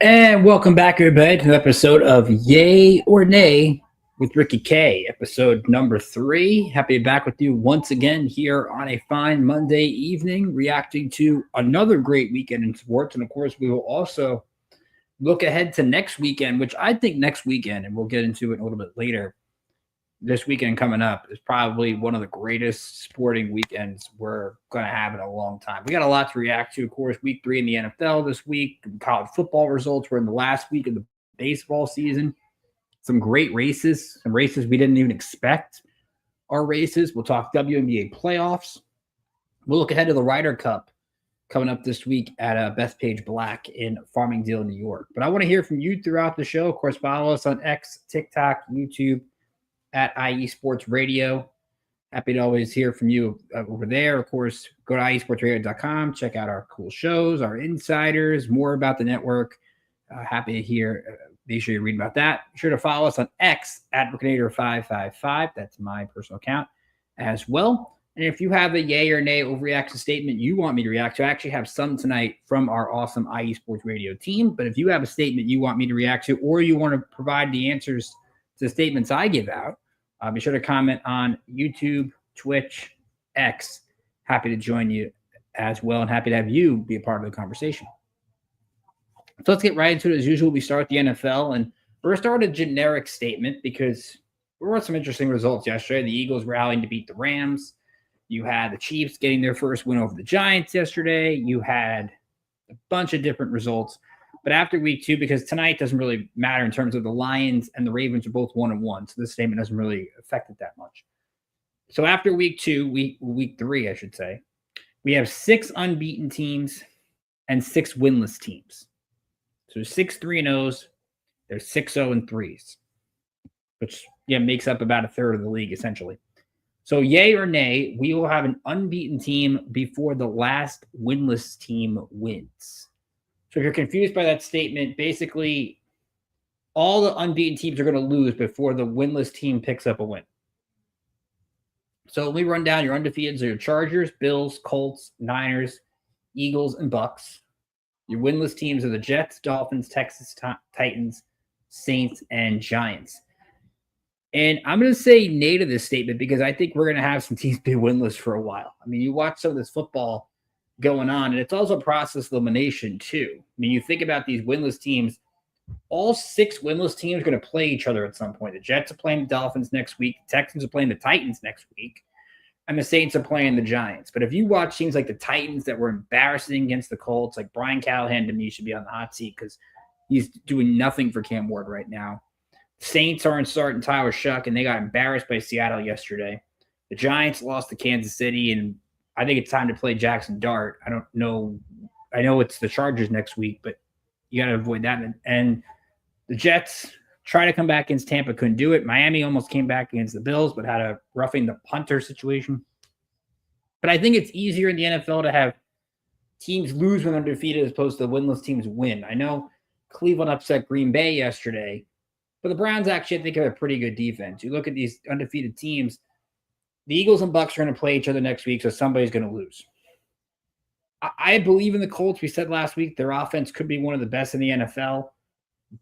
And welcome back, everybody, to an episode of Yay or Nay with Ricky K, episode number 3. Happy to be back with you once again here on a fine Monday evening, reacting to another great weekend in sports. And of course, we will also look ahead to next weekend, which I think next weekend, and we'll get into it a little bit later, this weekend coming up is probably one of the greatest sporting weekends we're going to have in a long time. We got a lot to react to. Of course, week 3 in the NFL this week. College football results were in the last week of the baseball season. Some great races, some races we didn't even expect are races. We'll talk WNBA playoffs. We'll look ahead to the Ryder Cup coming up this week at Bethpage Black in Farmingdale, New York. But I want to hear from you throughout the show. Of course, follow us on X, TikTok, YouTube, at IE Sports Radio. Happy to always hear from you over there. Of course, go to iesportsradio.com. Check out our cool shows, our insiders, more about the network. Happy to hear. Be sure you read about that. Be sure to follow us on X at Brookinator555. That's my personal account as well. And if you have a yay or nay overreaction statement you want me to react to, I actually have some tonight from our awesome IE Sports Radio team. But if you have a statement you want me to react to, or you want to provide the answers to the statements I give out, be sure to comment on YouTube, Twitch, X. Happy to join you as well, and happy to have you be a part of the conversation. So let's get right into it. As usual, we start with the NFL, and we're going to start with a generic statement because there were some interesting results yesterday. The Eagles rallying to beat the Rams. You had the Chiefs getting their first win over the Giants yesterday. You had a bunch of different results. But after week 2, because tonight doesn't really matter in terms of the Lions and the Ravens are both 1-1, so this statement doesn't really affect it that much. So after week 2, week 3, I should say, we have 6 unbeaten teams and 6 winless teams. So 6 3-0s, there's 6 0-3s, which makes up about a third of the league essentially. So yay or nay, we will have an unbeaten team before the last winless team wins. So if you're confused by that statement, basically all the unbeaten teams are going to lose before the winless team picks up a win. So let me run down your undefeateds. So your Chargers, Bills, Colts, Niners, Eagles, and Bucks. Your winless teams are the Jets, Dolphins, Texas Titans, Saints, and Giants. And I'm going to say nay to this statement because I think we're going to have some teams be winless for a while. I mean, you watch some of this football going on, and it's also process elimination too. I mean, you think about these winless teams, all 6 winless teams are going to play each other at some point. The Jets are playing the Dolphins next week, the Texans are playing the Titans next week, and the Saints are playing the Giants. But if you watch teams like the Titans that were embarrassing against the Colts, like Brian Callahan to me should be on the hot seat because he's doing nothing for Cam Ward right now. The Saints aren't starting Tyler Shuck, and they got embarrassed by Seattle yesterday. The Giants lost to Kansas City, and I think it's time to play Jackson Dart. I don't know. I know it's the Chargers next week, but you got to avoid that. And the Jets try to come back against Tampa, couldn't do it. Miami almost came back against the Bills, but had a roughing the punter situation. But I think it's easier in the NFL to have teams lose when they're defeated as opposed to winless teams win. I know Cleveland upset Green Bay yesterday, but the Browns actually, I think, have a pretty good defense. You look at these undefeated teams, the Eagles and Bucks are going to play each other next week, so somebody's going to lose. I believe in the Colts. We said last week their offense could be one of the best in the NFL,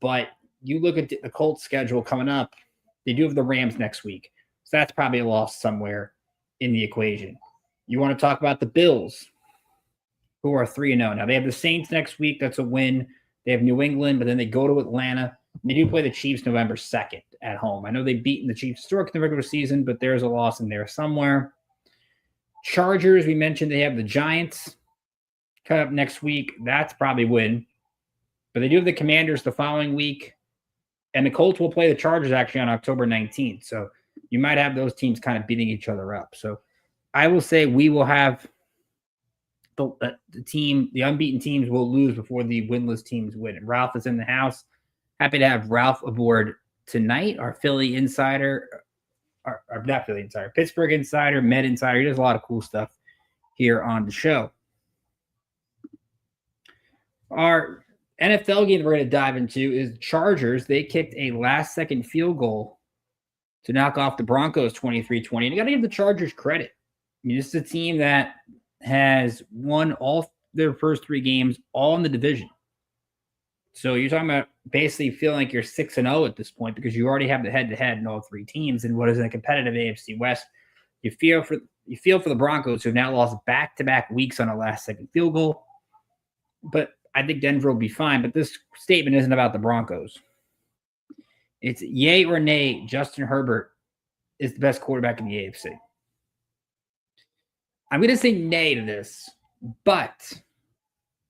but you look at the Colts schedule coming up, they do have the Rams next week, so that's probably a loss somewhere in the equation. You want to talk about the Bills, who are 3-0. Now, they have the Saints next week. That's a win. They have New England, but then they go to Atlanta. They do play the Chiefs November 2nd at home. I know they've beaten the Chiefs historically in the regular season, but there's a loss in there somewhere. Chargers, we mentioned they have the Giants coming up next week. That's probably win. But they do have the Commanders the following week. And the Colts will play the Chargers actually on October 19th. So you might have those teams kind of beating each other up. So I will say we will have the unbeaten teams will lose before the winless teams win. And Ralph is in the house. Happy to have Ralph aboard tonight, our Philly insider, or not Philly insider, Pittsburgh insider, Med insider. He does a lot of cool stuff here on the show. Our NFL game that we're going to dive into is Chargers. They kicked a last-second field goal to knock off the Broncos 23-20. And you got to give the Chargers credit. I mean, this is a team that has won all their first 3 games, all in the division. So you're talking about basically feeling like you're 6-0 at this point because you already have the head-to-head in all 3 teams. And what is a competitive AFC West? You feel for the Broncos, who have now lost back-to-back weeks on a last-second field goal. But I think Denver will be fine. But this statement isn't about the Broncos. It's yay or nay, Justin Herbert is the best quarterback in the AFC. I'm going to say nay to this, but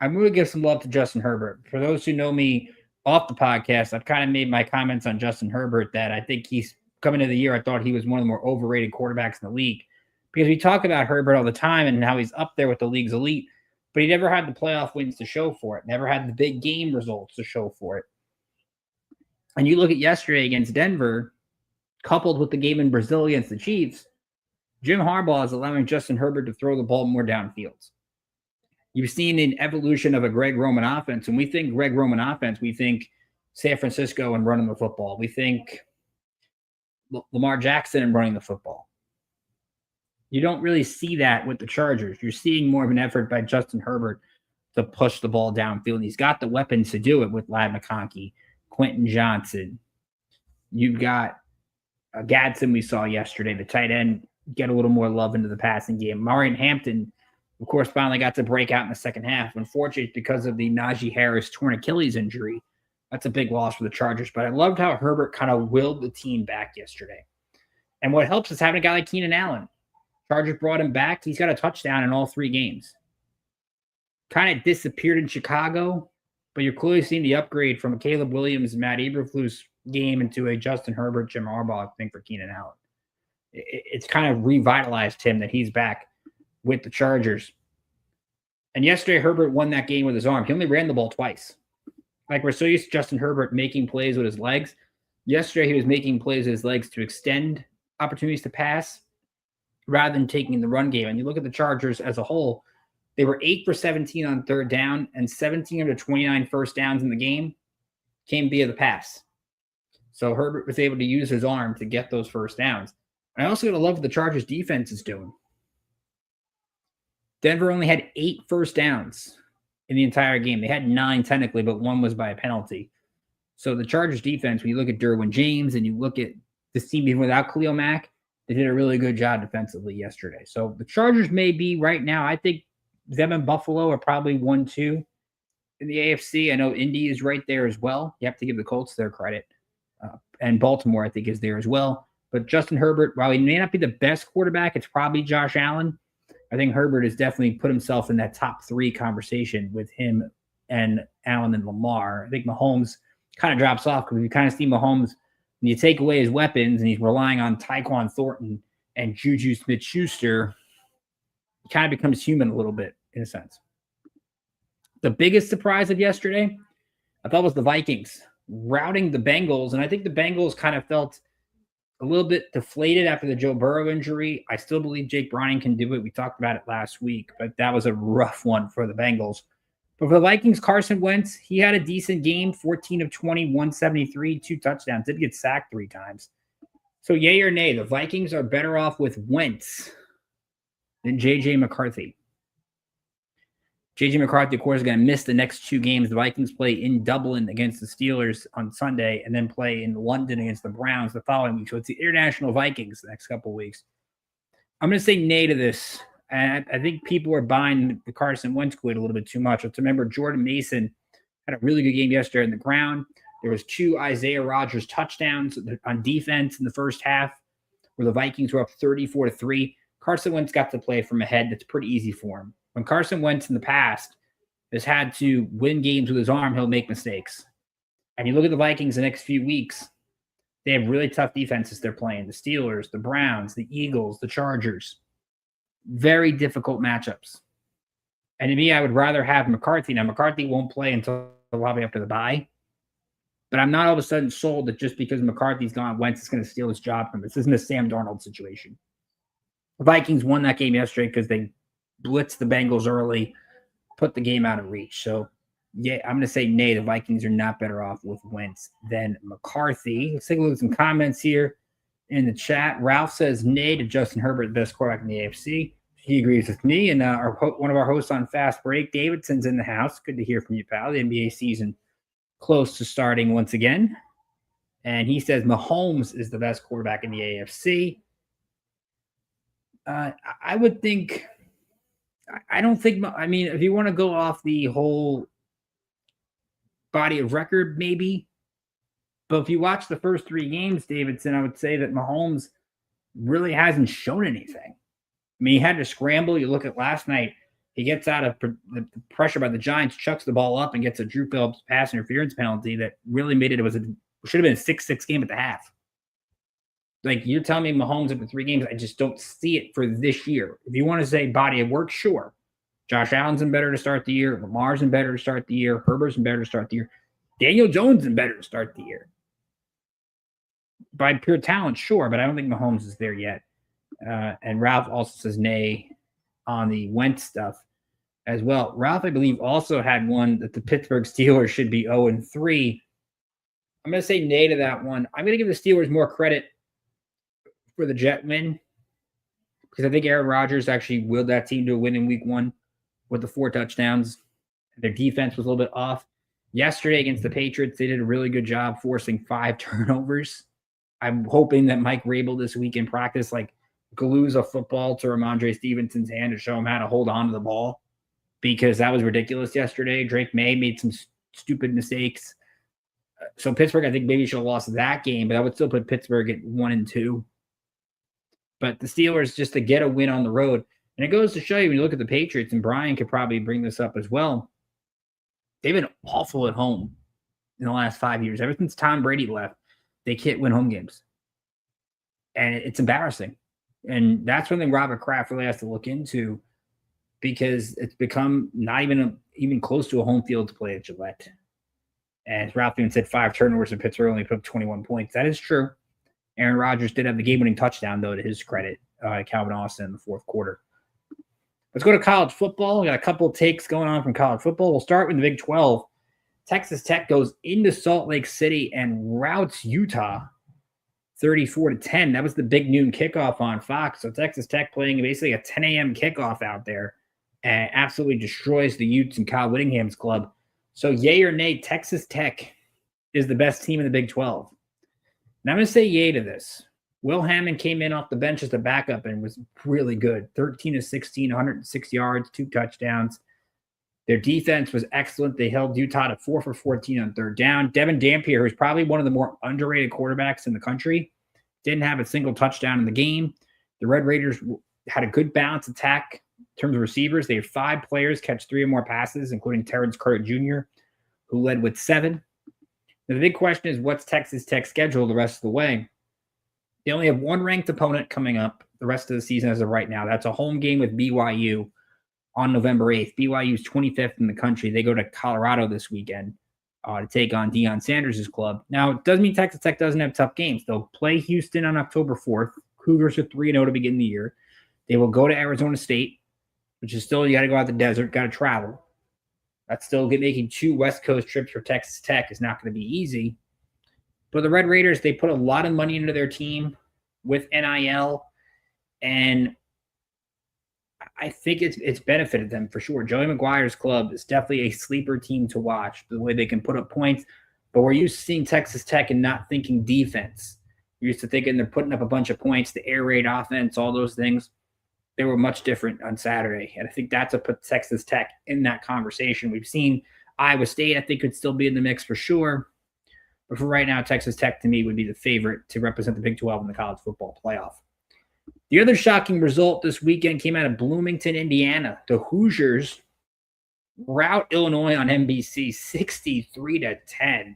I'm going to give some love to Justin Herbert. For those who know me off the podcast, I've kind of made my comments on Justin Herbert that I think he's coming into the year. I thought he was one of the more overrated quarterbacks in the league because we talk about Herbert all the time and how he's up there with the league's elite, but he never had the playoff wins to show for it, never had the big game results to show for it. And you look at yesterday against Denver, coupled with the game in Brazil against the Chiefs, Jim Harbaugh is allowing Justin Herbert to throw the ball more downfield. You've seen an evolution of a Greg Roman offense. And we think Greg Roman offense, we think San Francisco and running the football. We think Lamar Jackson and running the football. You don't really see that with the Chargers. You're seeing more of an effort by Justin Herbert to push the ball downfield. And he's got the weapons to do it with Ladd McConkey, Quentin Johnson. You've got Gadsden we saw yesterday, the tight end, get a little more love into the passing game. Marion Hampton, of course, finally got to break out in the second half. Unfortunately, because of the Najee Harris torn Achilles injury, that's a big loss for the Chargers. But I loved how Herbert kind of willed the team back yesterday. And what helps is having a guy like Keenan Allen. Chargers brought him back. He's got a touchdown in all 3 games. Kind of disappeared in Chicago, but you're clearly seeing the upgrade from a Caleb Williams and Matt Eberflus game into a Justin Herbert, Jim Harbaugh thing for Keenan Allen. It's kind of revitalized him that he's back with the Chargers. And yesterday, Herbert won that game with his arm. He only ran the ball twice. Like, we're so used to Justin Herbert making plays with his legs. Yesterday, he was making plays with his legs to extend opportunities to pass rather than taking the run game. And you look at the Chargers as a whole, they were 8 for 17 on third down, and 17 of the 29 first downs in the game came via the pass. So Herbert was able to use his arm to get those first downs. I also got to love what the Chargers defense is doing. Denver only had 8 first downs in the entire game. They had 9 technically, but 1 was by a penalty. So the Chargers defense, when you look at Derwin James and you look at this team even without Khalil Mack, they did a really good job defensively yesterday. So the Chargers may be right now, I think them and Buffalo are probably 1-2 in the AFC. I know Indy is right there as well. You have to give the Colts their credit. And Baltimore, I think, is there as well. But Justin Herbert, while he may not be the best quarterback, it's probably Josh Allen. I think Herbert has definitely put himself in that top 3 conversation with him and Allen and Lamar. I think Mahomes kind of drops off because we kind of see Mahomes, when you take away his weapons and he's relying on Tyquan Thornton and Juju Smith-Schuster, he kind of becomes human a little bit in a sense. The biggest surprise of yesterday, I thought, was the Vikings routing the Bengals. And I think the Bengals kind of felt a little bit deflated after the Joe Burrow injury. I still believe Jake Browning can do it. We talked about it last week, but that was a rough one for the Bengals. But for the Vikings, Carson Wentz, he had a decent game, 14 of 20, 173, 2 touchdowns. Did get sacked 3 times. So yay or nay, the Vikings are better off with Wentz than J.J. McCarthy. J.J. McCarthy, of course, is going to miss the next 2 games. The Vikings play in Dublin against the Steelers on Sunday and then play in London against the Browns the following week. So it's the International Vikings the next couple of weeks. I'm going to say nay to this. And I think people are buying the Carson Wentz Squid a little bit too much. Let's remember Jordan Mason had a really good game yesterday on the ground. There was 2 Isaiah Rodgers touchdowns on defense in the first half where the Vikings were up 34-3. Carson Wentz got to play from ahead. That's pretty easy for him. When Carson Wentz in the past has had to win games with his arm, he'll make mistakes. And you look at the Vikings the next few weeks, they have really tough defenses they're playing. The Steelers, the Browns, the Eagles, the Chargers. Very difficult matchups. And to me, I would rather have McCarthy. Now, McCarthy won't play until probably after the bye. But I'm not all of a sudden sold that just because McCarthy's gone, Wentz is going to steal his job from him. This isn't a Sam Darnold situation. The Vikings won that game yesterday because they blitzed the Bengals early, put the game out of reach. So, yeah, I'm going to say nay. The Vikings are not better off with Wentz than McCarthy. Let's take a look at some comments here in the chat. Ralph says nay to Justin Herbert, best quarterback in the AFC. He agrees with me. And one of our hosts on Fast Break, Davidson's in the house. Good to hear from you, pal. The NBA season close to starting once again. And he says Mahomes is the best quarterback in the AFC. I would think – I don't think – I mean, if you want to go off the whole body of record, maybe. But if you watch the first 3 games, Davidson, I would say that Mahomes really hasn't shown anything. I mean, he had to scramble. You look at last night, he gets out of the pressure by the Giants, chucks the ball up, and gets a Drew Phillips pass interference penalty that really made it should have been a 6-6 game at the half. Like, you're telling me Mahomes after 3 games, I just don't see it for this year. If you want to say body of work, sure. Josh Allen's been better to start the year. Lamar's been better to start the year. Herbert's been better to start the year. Daniel Jones been better to start the year. By pure talent, sure, but I don't think Mahomes is there yet. And Ralph also says nay on the Wentz stuff as well. Ralph, I believe, also had one that the Pittsburgh Steelers should be 0-3. I'm going to say nay to that one. I'm going to give the Steelers more credit for the Jet win because I think Aaron Rodgers actually willed that team to a win in week 1 with the 4 touchdowns. Their defense was a little bit off. Yesterday against the Patriots, they did a really good job forcing 5 turnovers. I'm hoping that Mike Rabel this week in practice, glues a football to Ramondre Stevenson's hand to show him how to hold on to the ball, because that was ridiculous yesterday. Drake May made some stupid mistakes. So Pittsburgh, I think, maybe should have lost that game, but I would still put Pittsburgh at 1-2. But the Steelers, just to get a win on the road, and it goes to show you when you look at the Patriots, and Brian could probably bring this up as well, they've been awful at home in the last 5 years. Ever since Tom Brady left, they can't win home games. And it's embarrassing. And that's something Robert Kraft really has to look into, because it's become not even close to a home field to play at Gillette. And Ralph even said 5 turnovers in Pittsburgh, only put up 21 points. That is true. Aaron Rodgers did have the game-winning touchdown, though, to his credit, Calvin Austin in the 4th quarter. Let's go to college football. We got a couple of takes going on from college football. We'll start with the Big 12. Texas Tech goes into Salt Lake City and routs Utah 34-10. That was the big noon kickoff on Fox. So Texas Tech playing basically a 10 a.m. kickoff out there and absolutely destroys the Utes and Kyle Whittingham's club. So yay or nay, Texas Tech is the best team in the Big 12. Now I'm going to say yay to this. Will Hammond came in off the bench as a backup and was really good. 13-16, 106 yards, 2 touchdowns. Their defense was excellent. They held Utah to 4 for 14 on 3rd down. Devin Dampier, who's probably one of the more underrated quarterbacks in the country, didn't have a single touchdown in the game. The Red Raiders had a good balanced attack in terms of receivers. They had 5 players catch 3 or more passes, including Terrence Curry Jr., who led with 7. Now, the big question is, what's Texas Tech's schedule the rest of the way? They only have 1 ranked opponent coming up the rest of the season as of right now. That's a home game with BYU on November 8th. BYU is 25th in the country. They go to Colorado this weekend to take on Deion Sanders' club. Now, it doesn't mean Texas Tech doesn't have tough games. They'll play Houston on October 4th. Cougars are 3-0 to begin the year. They will go to Arizona State, which is still, you got to go out the desert, got to travel. That's still making 2 West Coast trips for Texas Tech is not going to be easy. But the Red Raiders, they put a lot of money into their team with NIL, and I think it's benefited them for sure. Joey McGuire's club is definitely a sleeper team to watch, the way they can put up points. But we're used to seeing Texas Tech and not thinking defense. We're used to thinking they're putting up a bunch of points, the air raid offense, all those things. They were much different on Saturday. And I think that's what put Texas Tech in that conversation. We've seen Iowa State, I think, could still be in the mix for sure. But for right now, Texas Tech, to me, would be the favorite to represent the Big 12 in the college football playoff. The other shocking result this weekend came out of Bloomington, Indiana. The Hoosiers rout Illinois on NBC 63-10.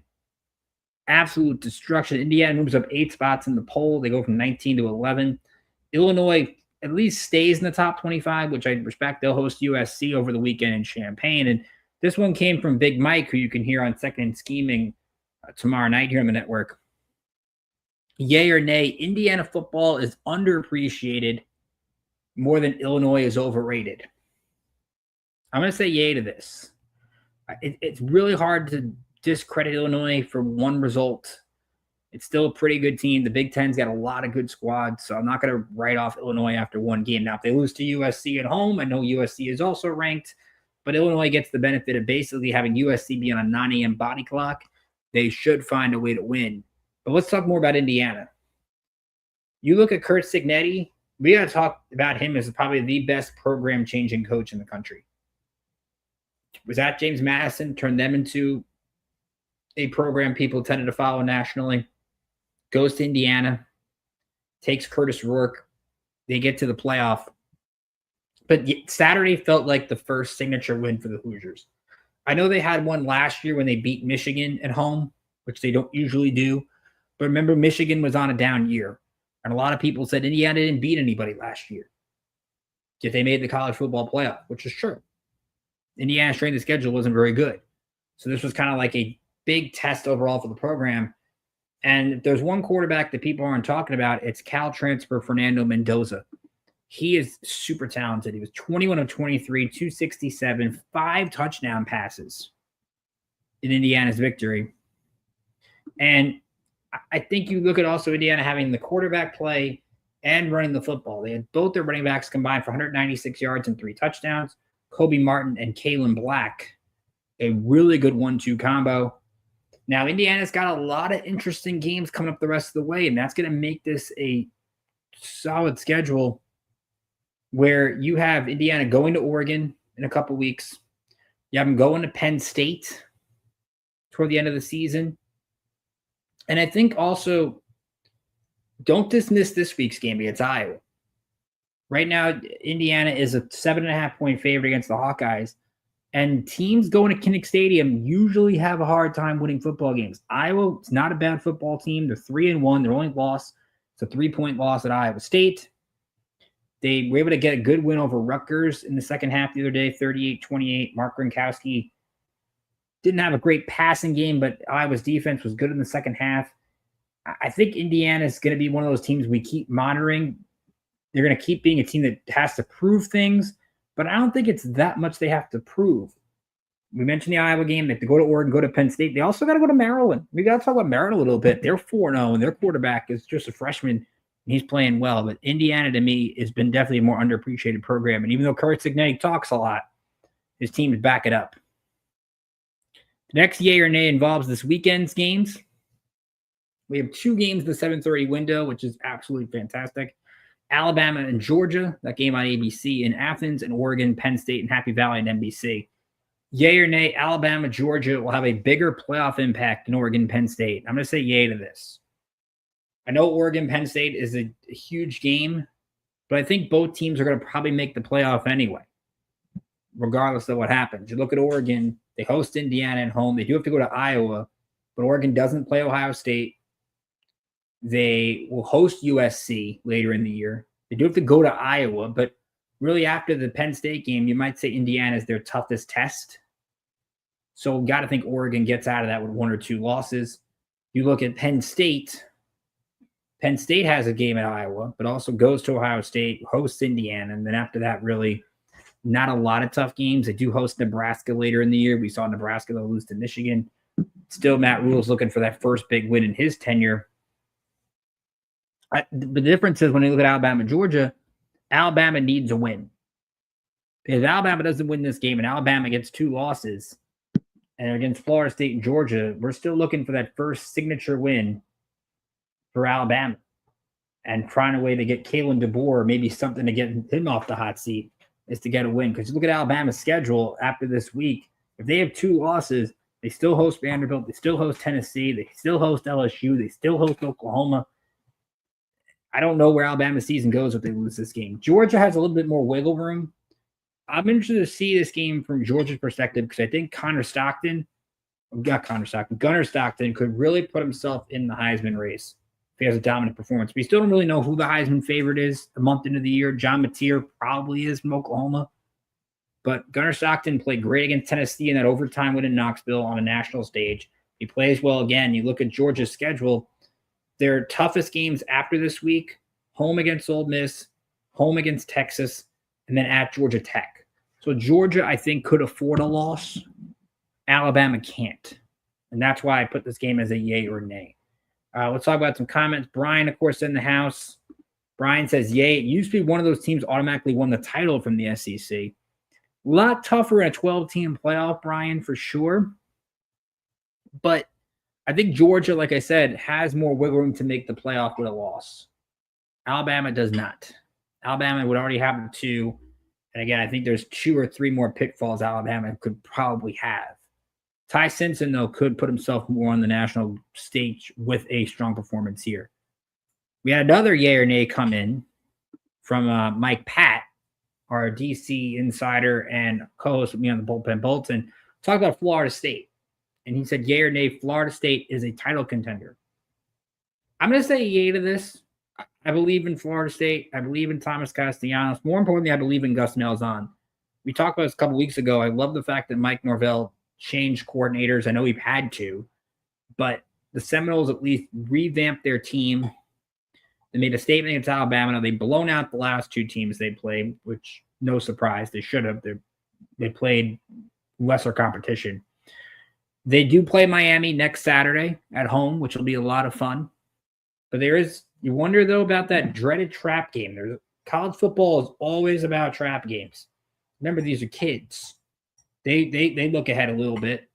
Absolute destruction. Indiana moves up 8 spots in the poll. They go from 19 to 11. Illinois at least stays in the top 25, which I respect. They'll host USC over the weekend in Champaign. And this one came from Big Mike, who you can hear on Second and Scheming tomorrow night here on the network. Yay or nay, Indiana football is underappreciated more than Illinois is overrated. I'm going to say yay to this. It's really hard to discredit Illinois for one result. It's still a pretty good team. The Big Ten's got a lot of good squads, so I'm not going to write off Illinois after one game. Now, if they lose to USC at home, I know USC is also ranked, but Illinois gets the benefit of basically having USC be on a 9 a.m. body clock. They should find a way to win. But let's talk more about Indiana. You look at Curt Cignetti, we got to talk about him as probably the best program-changing coach in the country. Was that James Madison, turned them into a program people tended to follow nationally. Goes to Indiana, takes Curtis Rourke. They get to the playoff. But Saturday felt like the first signature win for the Hoosiers. I know they had one last year when they beat Michigan at home, which they don't usually do. But remember, Michigan was on a down year. And a lot of people said Indiana didn't beat anybody last year. Yet they made the college football playoff, which is true. Indiana's strength of schedule wasn't very good. So this was kind of like a big test overall for the program. And if there's one quarterback that people aren't talking about, it's Cal transfer Fernando Mendoza. He is super talented. He was 21 of 23, 267, 5 touchdown passes in Indiana's victory. And I think you look at also Indiana having the quarterback play and running the football. They had both their running backs combined for 196 yards and 3 touchdowns. Kobe Martin and Kalen Black, a really good 1-2 combo. Now, Indiana's got a lot of interesting games coming up the rest of the way, and that's going to make this a solid schedule where you have Indiana going to Oregon in a couple weeks. You have them going to Penn State toward the end of the season. And I think also, don't dismiss this week's game against Iowa. Right now, Indiana is a 7.5-point favorite against the Hawkeyes. And teams going to Kinnick Stadium usually have a hard time winning football games. Iowa is not a bad football team. They're 3-1. Their only loss is a 3-point loss at Iowa State. They were able to get a good win over Rutgers in the second half the other day, 38-28. Mark Gronkowski didn't have a great passing game, but Iowa's defense was good in the second half. I think Indiana is going to be one of those teams we keep monitoring. They're going to keep being a team that has to prove things, but I don't think it's that much they have to prove. We mentioned the Iowa game. They have to go to Oregon, go to Penn State. They also got to go to Maryland. We got to talk about Maryland a little bit. They're 4-0, and their quarterback is just a freshman, and he's playing well. But Indiana, to me, has been definitely a more underappreciated program. And even though Curt Cignetti talks a lot, his teams back it up. The next yay or nay involves this weekend's games. We have 2 games in the 7:30 window, which is absolutely fantastic. Alabama and Georgia, that game on ABC in Athens, and Oregon, Penn State, and Happy Valley and NBC. Yay or nay, Alabama, Georgia will have a bigger playoff impact than Oregon, Penn State. I'm going to say yay to this. I know Oregon, Penn State is a huge game, but I think both teams are going to probably make the playoff anyway, regardless of what happens. You look at Oregon, they host Indiana at home. They do have to go to Iowa, but Oregon doesn't play Ohio State. They will host USC later in the year. They do have to go to Iowa, but really after the Penn State game, you might say Indiana is their toughest test. So got to think Oregon gets out of that with 1 or 2 losses. You look at Penn State. Penn State has a game at Iowa, but also goes to Ohio State, hosts Indiana, and then after that, really not a lot of tough games. They do host Nebraska later in the year. We saw Nebraska lose to Michigan. Still, Matt Rule's looking for that first big win in his tenure. The difference is when you look at Alabama, Georgia, Alabama needs a win. If Alabama doesn't win this game and Alabama gets 2 losses, and against Florida State and Georgia, we're still looking for that first signature win for Alabama and trying a way to get Kalen DeBoer, maybe something to get him off the hot seat, is to get a win. Because you look at Alabama's schedule after this week, if they have 2 losses, they still host Vanderbilt, they still host Tennessee, they still host LSU, they still host Oklahoma. I don't know where Alabama's season goes if they lose this game. Georgia has a little bit more wiggle room. I'm interested to see this game from Georgia's perspective because I think Gunnar Stockton could really put himself in the Heisman race he has a dominant performance. We still don't really know who the Heisman favorite is a month into the year. John Mateer probably is from Oklahoma. But Gunnar Stockton played great against Tennessee in that overtime win in Knoxville on a national stage. He plays well again. You look at Georgia's schedule, their toughest games after this week, home against Ole Miss, home against Texas, and then at Georgia Tech. So Georgia, I think, could afford a loss. Alabama can't. And that's why I put this game as a yay or nay. Let's talk about some comments. Brian, of course, in the house. Brian says, yay. It used to be one of those teams automatically won the title from the SEC. A lot tougher in a 12-team playoff, Brian, for sure. But I think Georgia, like I said, has more wiggle room to make the playoff with a loss. Alabama does not. Alabama would already have 2. And again, I think there's 2 or 3 more pitfalls Alabama could probably have. Ty Simpson, though, could put himself more on the national stage with a strong performance here. We had another yay or nay come in from Mike Pat, our DC insider and co-host with me on the Bullpen Bulletin, talk about Florida State. And he said, yay or nay, Florida State is a title contender. I'm going to say yay to this. I believe in Florida State. I believe in Thomas Castellanos. More importantly, I believe in Gus Malzahn. We talked about this a couple weeks ago. I love the fact that Mike Norvell changed coordinators. I know we've had to, but the Seminoles at least revamped their team. They made a statement against Alabama. Now they've blown out the last 2 teams they played, which no surprise. They should have. They played lesser competition. They do play Miami next Saturday at home, which will be a lot of fun. But you wonder, though, about that dreaded trap game. College football is always about trap games. Remember, these are kids. They look ahead a little bit.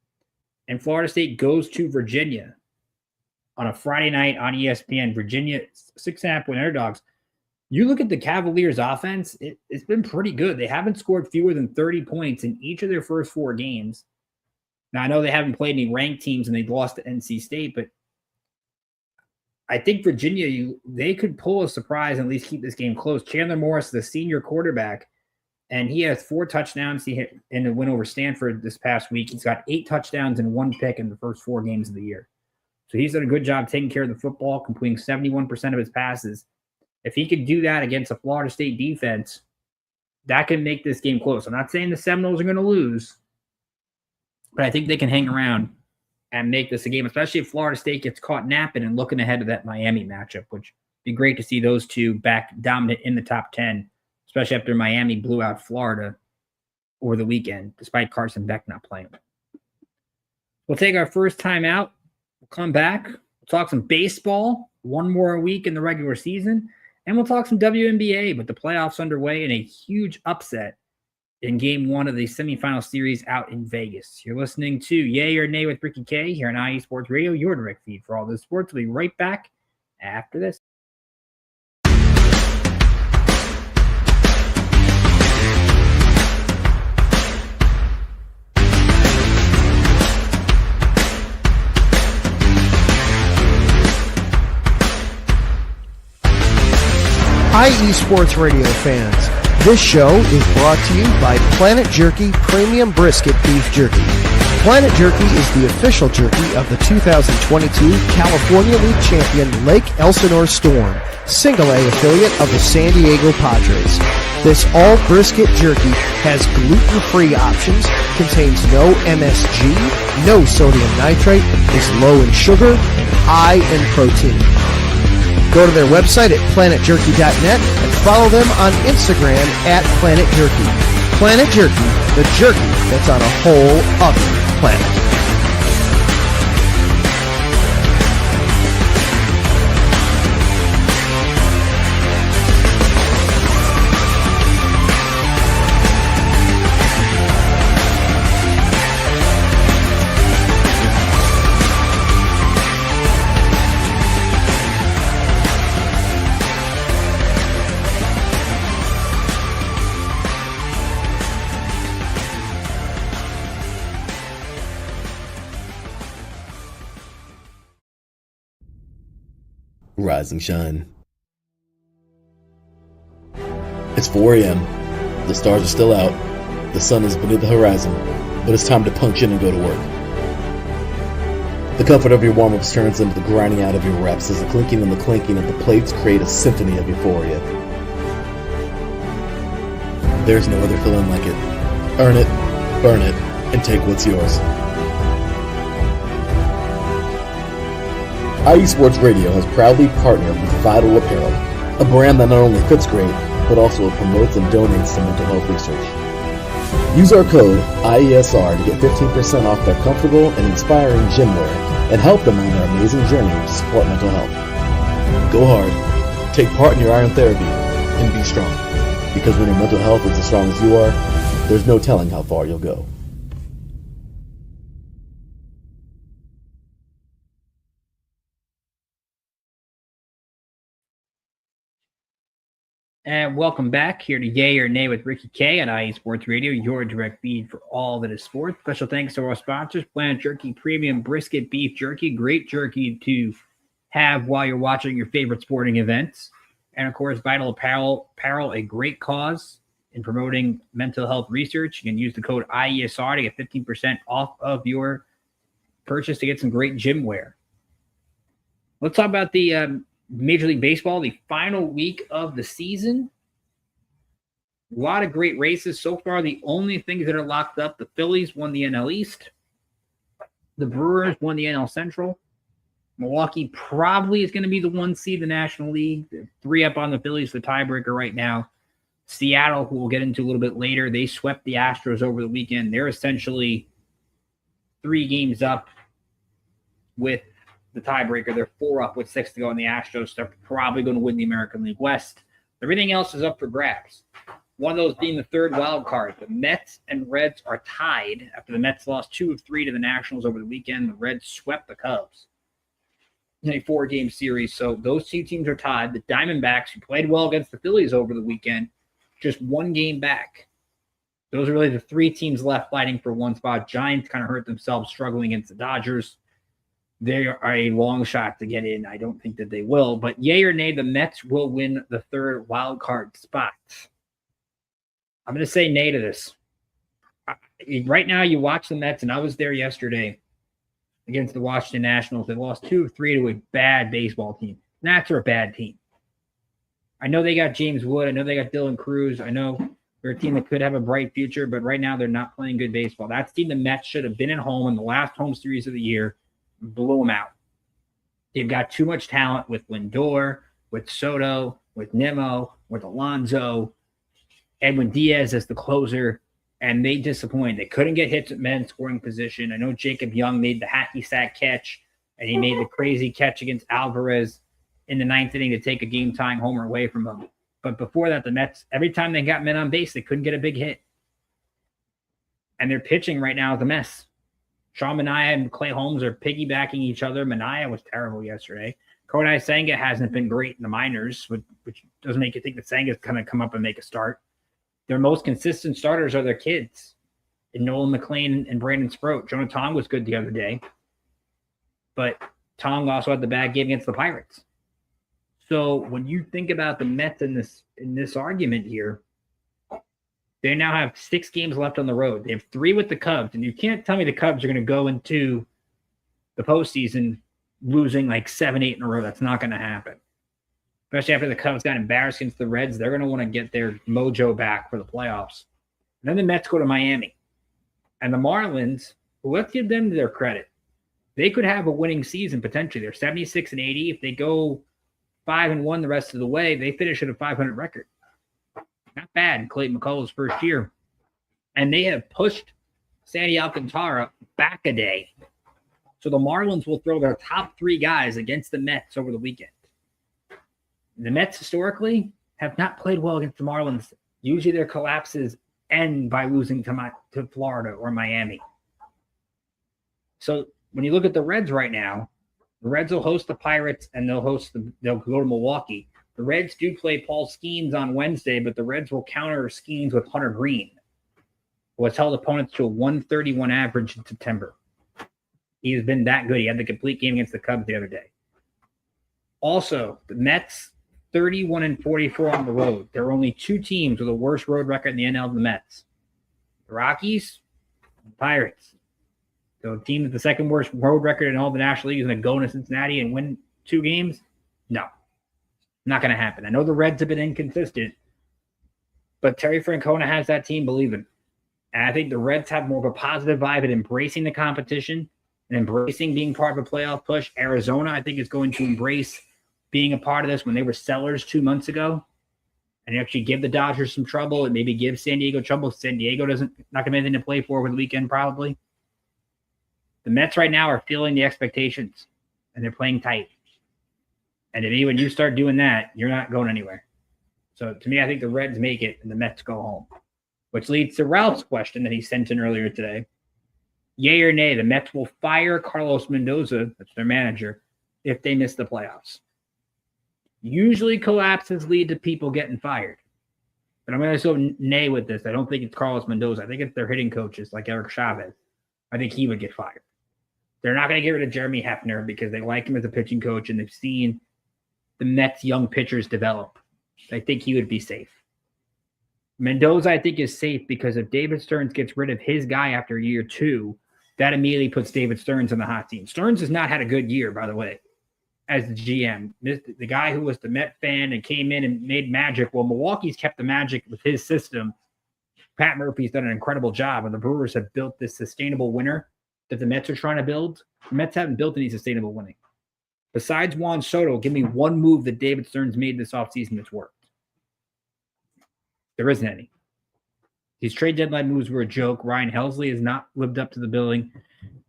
And Florida State goes to Virginia on a Friday night on ESPN. Virginia, 6.5-point underdogs. You look at the Cavaliers' offense, it's been pretty good. They haven't scored fewer than 30 points in each of their first 4 games. Now, I know they haven't played any ranked teams and they've lost to NC State, but I think Virginia, they could pull a surprise and at least keep this game close. Chandler Morris, the senior quarterback, and he has 4 touchdowns in the win over Stanford this past week. He's got 8 touchdowns and 1 pick in the first 4 games of the year. So he's done a good job taking care of the football, completing 71% of his passes. If he could do that against a Florida State defense, that can make this game close. I'm not saying the Seminoles are going to lose, but I think they can hang around and make this a game, especially if Florida State gets caught napping and looking ahead of that Miami matchup, which would be great to see those 2 back dominant in the top 10, especially after Miami blew out Florida over the weekend, despite Carson Beck not playing. We'll take our first time out. We'll come back. We'll talk some baseball, 1 more week in the regular season, and we'll talk some WNBA, with the playoffs underway and a huge upset in game 1 of the semifinal series out in Vegas. You're listening to Yay or Nay with Ricky K here on IE Sports Radio, your direct feed for all this sports. We'll be right back after this. IE Sports Radio fans, this show is brought to you by Planet Jerky Premium Brisket Beef Jerky. Planet Jerky is the official jerky of the 2022 California League champion Lake Elsinore Storm, single-A affiliate of the San Diego Padres. This all-brisket jerky has gluten-free options, contains no MSG, no sodium nitrate, is low in sugar, and high in protein. Go to their website at planetjerky.net and follow them on Instagram at Planet Jerky. Planet Jerky, the jerky that's on a whole other planet. Rise and shine. It's 4 a.m. The stars are still out. The sun is beneath the horizon, but it's time to punch in and go to work. The comfort of your warm-ups turns into the grinding out of your reps as the clinking and the clinking of the plates create a symphony of euphoria. There's no other feeling like it. Earn it, burn it, and take what's yours. IE Sports Radio has proudly partnered with Vital Apparel, a brand that not only fits great, but also promotes and donates to mental health research. Use our code IESR to get 15% off their comfortable and inspiring gym wear and help them on their amazing journey to support mental health. Go hard, take part in your iron therapy, and be strong. Because when your mental health is as strong as you are, there's no telling how far you'll go. And welcome back here to Yay or Nay with Ricky K on IE Sports Radio, your direct feed for all that is sports. Special thanks to our sponsors, Planet Jerky Premium Brisket Beef Jerky. Great jerky to have while you're watching your favorite sporting events. And, of course, Vital Apparel, a great cause in promoting mental health research. You can use the code IESR to get 15% off of your purchase to get some great gym wear. Let's talk about the Major League Baseball, the final week of the season. A lot of great races. So far, the only things that are locked up, the Phillies won the NL East. The Brewers won the NL Central. Milwaukee probably is going to be the 1 seed in the National League. They're 3 up on the Phillies, the tiebreaker right now. Seattle, who we'll get into a little bit later, they swept the Astros over the weekend. They're essentially 3 games up with the tiebreaker. They're 4 up with 6 to go on the Astros. They're probably going to win the American League West. Everything else is up for grabs. One of those being the third wild card. The Mets and Reds are tied after the Mets lost 2 of 3 to the Nationals over the weekend. The Reds swept the Cubs in a 4-game series. So those 2 teams are tied. The Diamondbacks, who played well against the Phillies over the weekend, just 1 game back. Those are really the 3 teams left fighting for 1 spot. Giants kind of hurt themselves struggling against the Dodgers. They are a long shot to get in. I don't think that they will. But yay or nay, the Mets will win the 3rd wild card spot. I'm going to say nay to this. Right now, you watch the Mets, and I was there yesterday against the Washington Nationals. They lost 2 of 3 to a bad baseball team. Nats are a bad team. I know they got James Wood. I know they got Dylan Cruz. I know they're a team that could have a bright future, but right now they're not playing good baseball. That's the team the Mets should have been at home in the last home series of the year. Blew them out. They've got too much talent with Lindor, with Soto, with Nimmo, with Alonso, Edwin Diaz as the closer, and they disappointed. They couldn't get hits at men scoring position. I know Jacob Young made the hacky sack catch, and he made the crazy catch against Alvarez in the 9th inning to take a game-tying homer away from them. But before that, the Mets, every time they got men on base, they couldn't get a big hit. And their pitching right now is a mess. Sean Manaea and Clay Holmes are piggybacking each other. Manaea was terrible yesterday. Kodai Senga hasn't been great in the minors, which doesn't make you think that Senga's going to come up and make a start. Their most consistent starters are their kids, in Nolan McLean and Brandon Sproat. Jonah Tong was good the other day, but Tong also had the bad game against the Pirates. So when you think about the Mets in this argument here, they now have 6 games left on the road. They have 3 with the Cubs, and you can't tell me the Cubs are going to go into the postseason losing like 7-8 in a row. That's not going to happen. Especially after the Cubs got embarrassed against the Reds, they're going to want to get their mojo back for the playoffs. And then the Mets go to Miami. And the Marlins, well, let's give them their credit. They could have a winning season potentially. They're 76-80. If they go 5-1 the rest of the way, they finish at a 500 record. Not bad in Clayton McCullers' first year. And they have pushed Sandy Alcantara back a day. So the Marlins will throw their top 3 guys against the Mets over the weekend. The Mets historically have not played well against the Marlins. Usually their collapses end by losing to Florida or Miami. So when you look at the Reds right now, the Reds will host the Pirates and they'll go to Milwaukee. The Reds do play Paul Skeens on Wednesday, but the Reds will counter Skeens with Hunter Green, who has held opponents to a 131 average in September. He has been that good. He had the complete game against the Cubs the other day. Also, the Mets, 31-44 on the road. There are only 2 teams with a worse road record in the NL than the Mets. The Rockies and the Pirates. So a team with the second worst road record in all the National League is going to go into Cincinnati and win 2 games? No. Not going to happen. I know the Reds have been inconsistent, but Terry Francona has that team believing. And I think the Reds have more of a positive vibe at embracing the competition and embracing being part of a playoff push. Arizona, I think, is going to embrace being a part of this when they were sellers 2 months ago and actually give the Dodgers some trouble and maybe give San Diego trouble. San Diego not going to have anything to play for over the weekend probably. The Mets right now are feeling the expectations, and they're playing tight. And to me, when you start doing that, you're not going anywhere. So to me, I think the Reds make it and the Mets go home, which leads to Ralph's question that he sent in earlier today. Yay or nay, the Mets will fire Carlos Mendoza, that's their manager, if they miss the playoffs. Usually collapses lead to people getting fired. But I'm going to go nay with this. I don't think it's Carlos Mendoza. I think it's their hitting coaches like Eric Chavez. I think he would get fired. They're not going to get rid of Jeremy Hefner because they like him as a pitching coach and they've seen the Mets' young pitchers develop. I think he would be safe. Mendoza, I think, is safe because if David Stearns gets rid of his guy after year 2, that immediately puts David Stearns on the hot team. Stearns has not had a good year, by the way, as the GM. The guy who was the Met fan and came in and made magic. Well, Milwaukee's kept the magic with his system. Pat Murphy's done an incredible job, and the Brewers have built this sustainable winner that the Mets are trying to build. The Mets haven't built any sustainable winning. Besides Juan Soto, give me one move that David Stearns made this offseason that's worked. There isn't any. These trade deadline moves were a joke. Ryan Helsley has not lived up to the billing.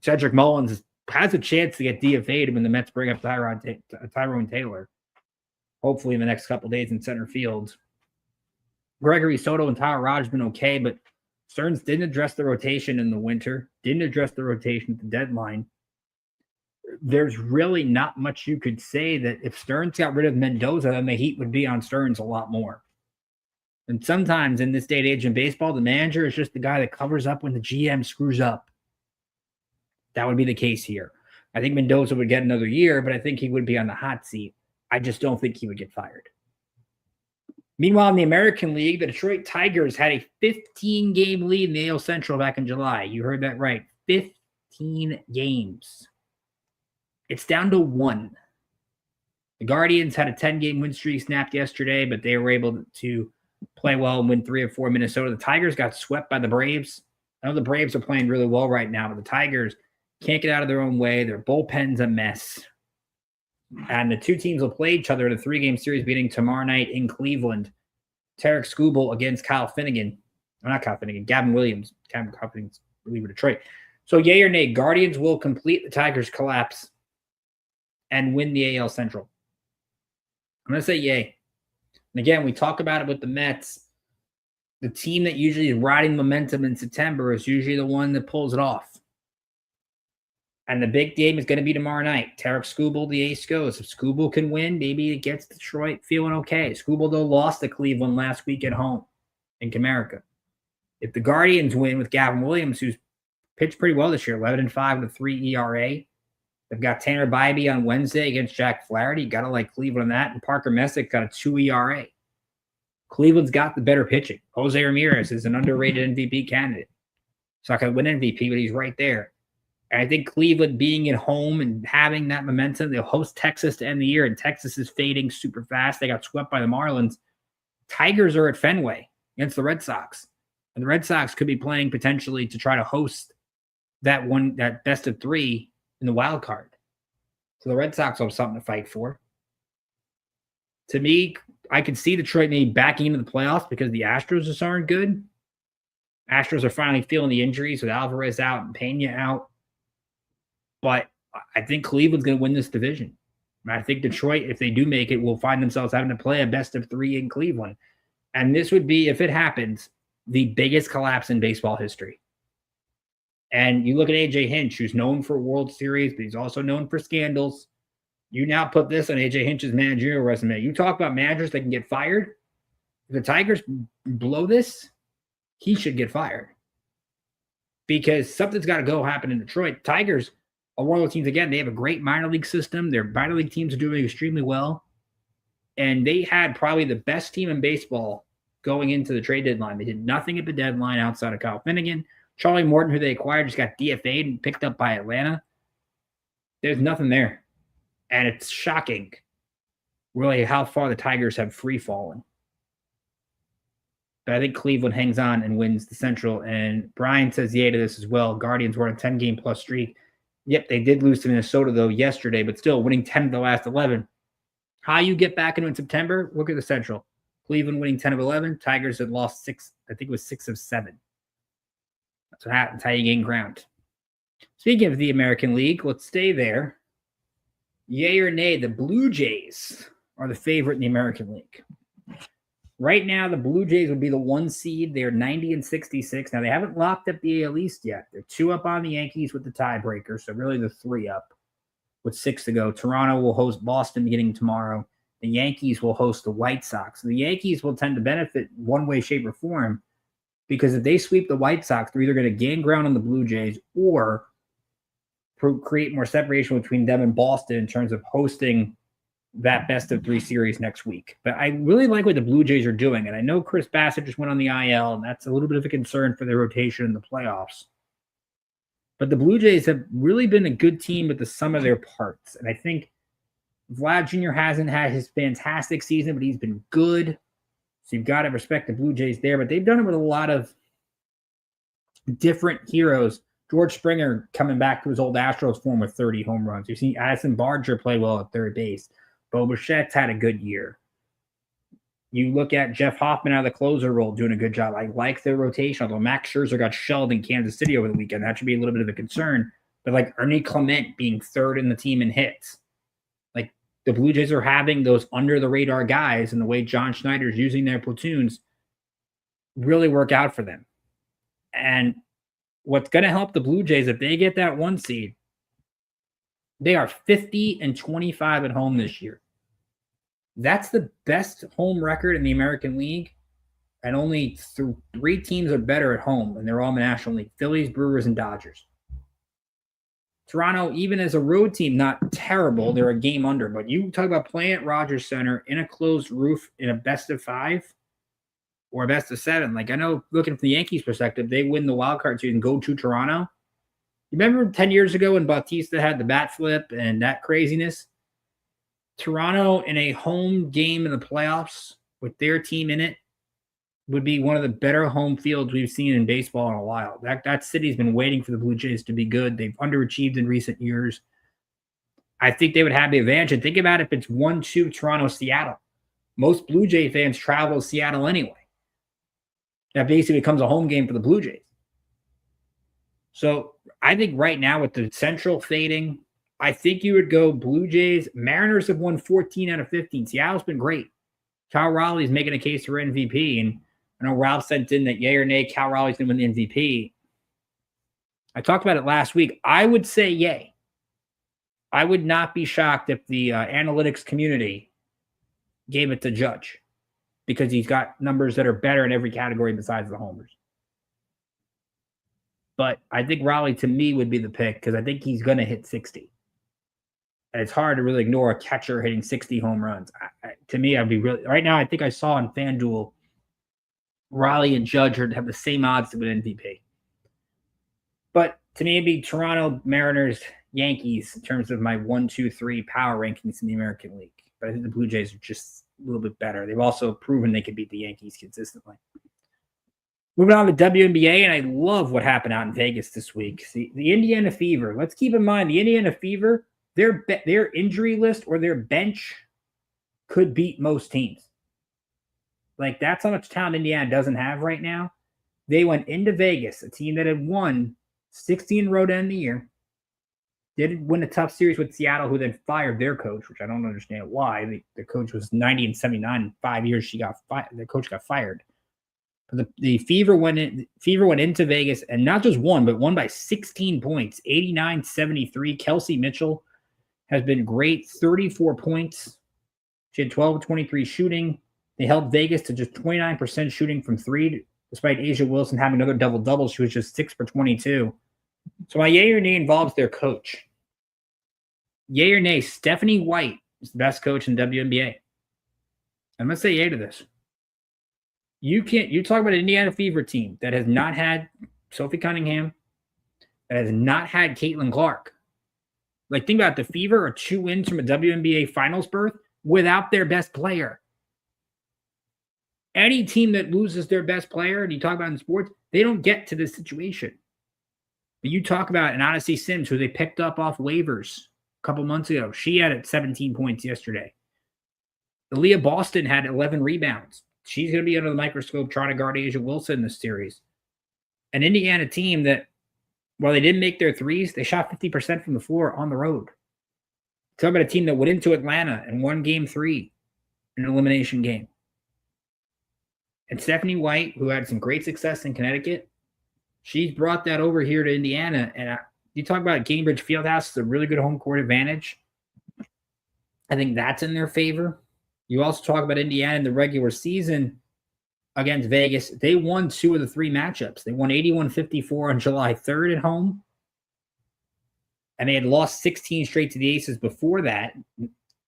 Cedric Mullins has a chance to get DFA'd when the Mets bring up Tyrone Taylor, hopefully in the next couple days in center field. Gregory Soto and Tyler Rogers have been okay, but Stearns didn't address the rotation in the winter, didn't address the rotation at the deadline. There's really not much you could say that if Stearns got rid of Mendoza, then the heat would be on Stearns a lot more. And sometimes in this day and age in baseball, the manager is just the guy that covers up when the GM screws up. That would be the case here. I think Mendoza would get another year, but I think he would be on the hot seat. I just don't think he would get fired. Meanwhile, in the American League, the Detroit Tigers had a 15-game lead in the AL Central back in July. You heard that right. 15 games. It's down to 1. The Guardians had a 10-game win streak snapped yesterday, but they were able to play well and win 3 of 4 Minnesota. The Tigers got swept by the Braves. I know the Braves are playing really well right now, but the Tigers can't get out of their own way. Their bullpen's a mess. And the two teams will play each other in a 3-game series beginning tomorrow night in Cleveland. Tarek Skubal against Kyle Finnegan. Or not Kyle Finnegan, Gavin Williams. Kyle Finnegan's reliever Detroit. So yay or nay, Guardians will complete the Tigers' collapse and win the AL Central. I'm going to say yay. And again, we talk about it with the Mets. The team that usually is riding momentum in September is usually the one that pulls it off. And the big game is going to be tomorrow night. Tarek Skubal, the ace goes. If Skubal can win, maybe it gets Detroit feeling okay. Skubal, though, lost to Cleveland last week at home in Comerica. If the Guardians win with Gavin Williams, who's pitched pretty well this year, 11-5 with a 3 ERA. They've got Tanner Bybee on Wednesday against Jack Flaherty. Got to like Cleveland on that. And Parker Messick got a 2 ERA. Cleveland's got the better pitching. Jose Ramirez is an underrated MVP candidate. So I could win MVP, but he's right there. And I think Cleveland being at home and having that momentum, they'll host Texas to end the year, and Texas is fading super fast. They got swept by the Marlins. Tigers are at Fenway against the Red Sox. And the Red Sox could be playing potentially to try to host that best of 3 in the wild card. So the Red Sox have something to fight for. To me, I could see Detroit maybe backing into the playoffs because the Astros just aren't good. Astros are finally feeling the injuries with Alvarez out and Pena out. But I think Cleveland's going to win this division. I think Detroit, if they do make it, will find themselves having to play a best of 3 in Cleveland. And this would be, if it happens, the biggest collapse in baseball history. And you look at A.J. Hinch, who's known for World Series, but he's also known for scandals. You now put this on A.J. Hinch's managerial resume. You talk about managers that can get fired. If the Tigers blow this, he should get fired. Because something's got to happen in Detroit. Tigers are one of those teams, again, they have a great minor league system. Their minor league teams are doing extremely well. And they had probably the best team in baseball going into the trade deadline. They did nothing at the deadline outside of Kyle Finnegan. Charlie Morton, who they acquired, just got DFA'd and picked up by Atlanta. There's nothing there. And it's shocking, really, how far the Tigers have free fallen. But I think Cleveland hangs on and wins the Central. And Brian says yay to this as well. Guardians were on a 10-game plus streak. Yep, they did lose to Minnesota, though, yesterday, but still winning 10 of the last 11. How you get back into in September? Look at the Central. Cleveland winning 10 of 11. Tigers had lost 6. I think it was 6 of 7. That's what happens. How you gain ground. Speaking of the American League, let's stay there. Yay or nay, the Blue Jays are the favorite in the American League. Right now, the Blue Jays would be the 1 seed. They're 90-66. Now, they haven't locked up the AL East yet. They're 2 up on the Yankees with the tiebreaker, so really they're 3 up with 6 to go. Toronto will host Boston beginning tomorrow. The Yankees will host the White Sox. The Yankees will tend to benefit one way, shape, or form because if they sweep the White Sox, they're either going to gain ground on the Blue Jays or create more separation between them and Boston in terms of hosting that best-of-3 series next week. But I really like what the Blue Jays are doing, and I know Chris Bassett just went on the IL, and that's a little bit of a concern for their rotation in the playoffs. But the Blue Jays have really been a good team with the sum of their parts, and I think Vlad Jr. hasn't had his fantastic season, but he's been good, so you've got to respect the Blue Jays there. But they've done it with a lot of different heroes. George Springer coming back to his old Astros form with 30 home runs. You've seen Addison Barger play well at third base. Bo Bichette's had a good year. You look at Jeff Hoffman out of the closer role doing a good job. I like their rotation, although Max Scherzer got shelled in Kansas City over the weekend. That should be a little bit of a concern. But like Ernie Clement being third in the team in hits. Like the Blue Jays are having those under-the-radar guys, and the way John Schneider's using their platoons really work out for them. And what's going to help the Blue Jays, if they get that 1 seed, they are 50-25 at home this year. That's the best home record in the American League, and only 3 teams are better at home, and they're all in the National League: Phillies, Brewers, and Dodgers. Toronto, even as a road team, not terrible. They're a game under, but you talk about playing at Rogers Center in a closed roof in a best-of-5 or a best-of-7. Like, I know, looking from the Yankees' perspective, they win the wild card series and go to Toronto. You remember 10 years ago when Bautista had the bat flip and that craziness? Toronto in a home game in the playoffs with their team in it would be one of the better home fields we've seen in baseball in a while. That city's been waiting for the Blue Jays to be good. They've underachieved in recent years. I think they would have the advantage. And think about if it's 1-2 Toronto-Seattle. Most Blue Jay fans travel to Seattle anyway. That basically becomes a home game for the Blue Jays. So I think right now with the Central fading, I think you would go Blue Jays. Mariners have won 14 out of 15. Seattle's been great. Cal Raleigh's making a case for MVP. And I know Ralph sent in that yay or nay, Cal Raleigh's going to win the MVP. I talked about it last week. I would say yay. I would not be shocked if the analytics community gave it to Judge because he's got numbers that are better in every category besides the homers. But I think Raleigh, to me, would be the pick because I think he's going to hit 60. And it's hard to really ignore a catcher hitting 60 home runs. To me, I'd be really – right now, I think I saw on FanDuel, Raleigh and Judge have the same odds to win MVP. But to me, it'd be Toronto, Mariners, Yankees in terms of my 1, 2, 3 power rankings in the American League. But I think the Blue Jays are just a little bit better. They've also proven they can beat the Yankees consistently. Moving on to WNBA, and I love what happened out in Vegas this week. See, the Indiana Fever. Let's keep in mind, the Indiana Fever, their injury list or their bench could beat most teams. Like, that's how much talent Indiana doesn't have right now. They went into Vegas, a team that had won 16 in a row to end the year. Did win a tough series with Seattle, who then fired their coach, which I don't understand why. The coach was 90-79 in 5 years. The coach got fired. The Fever went into Vegas and not just won, but won by 16 points, 89-73. Kelsey Mitchell has been great, 34 points. She had 12 of 23 shooting. They held Vegas to just 29% shooting from 3, despite Asia Wilson having another double-double. She was just 6 for 22. So my yay or nay involves their coach. Yay or nay, Stephanie White is the best coach in WNBA. I'm going to say yay to this. You talk about an Indiana Fever team that has not had Sophie Cunningham, that has not had Caitlin Clark. Like, think about it, the Fever are 2 wins from a WNBA finals berth without their best player. Any team that loses their best player, and you talk about in sports, they don't get to this situation. But you talk about an Odyssey Sims, who they picked up off waivers a couple months ago. She had 17 points yesterday. Aaliyah Boston had 11 rebounds. She's going to be under the microscope trying to guard Asia Wilson in this series. An Indiana team that, while they didn't make their threes, they shot 50% from the floor on the road. Talk about a team that went into Atlanta and won game 3 in an elimination game. And Stephanie White, who had some great success in Connecticut, she's brought that over here to Indiana. And you talk about Gainbridge Fieldhouse, it's a really good home court advantage. I think that's in their favor. You also talk about Indiana in the regular season against Vegas. They won 2 of the 3 matchups. They won 81-54 on July 3rd at home. And they had lost 16 straight to the Aces before that.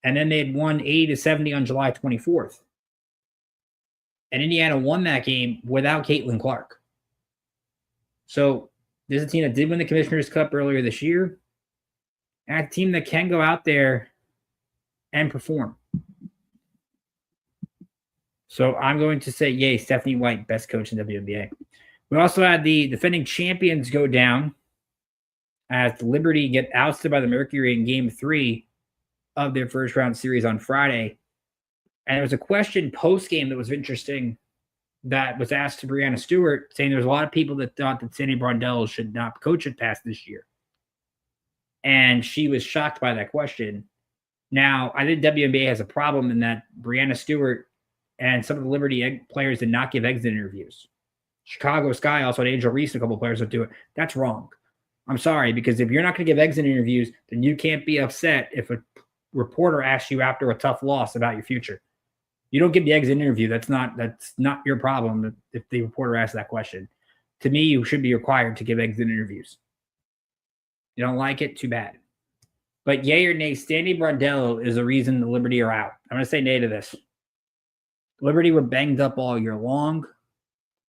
And then they had won 80-70 on July 24th. And Indiana won that game without Caitlin Clark. So there's a team that did win the Commissioner's Cup earlier this year. And a team that can go out there and perform. So I'm going to say, yay, Stephanie White, best coach in WNBA. We also had the defending champions go down as the Liberty get ousted by the Mercury in game 3 of their first round series on Friday. And there was a question post-game that was interesting that was asked to Breanna Stewart, saying there's a lot of people that thought that Sandy Brondell should not coach it past this year. And she was shocked by that question. Now, I think WNBA has a problem in that Breanna Stewart and some of the Liberty players did not give exit interviews. Chicago Sky also had Angel Reese and a couple of players that do it. That's wrong. I'm sorry, because if you're not going to give exit interviews, then you can't be upset if a reporter asks you after a tough loss about your future. You don't give the exit interview. That's not your problem if the reporter asks that question. To me, you should be required to give exit interviews. You don't like it? Too bad. But yay or nay, Sandy Brondell is the reason the Liberty are out. I'm going to say nay to this. Liberty were banged up all year long.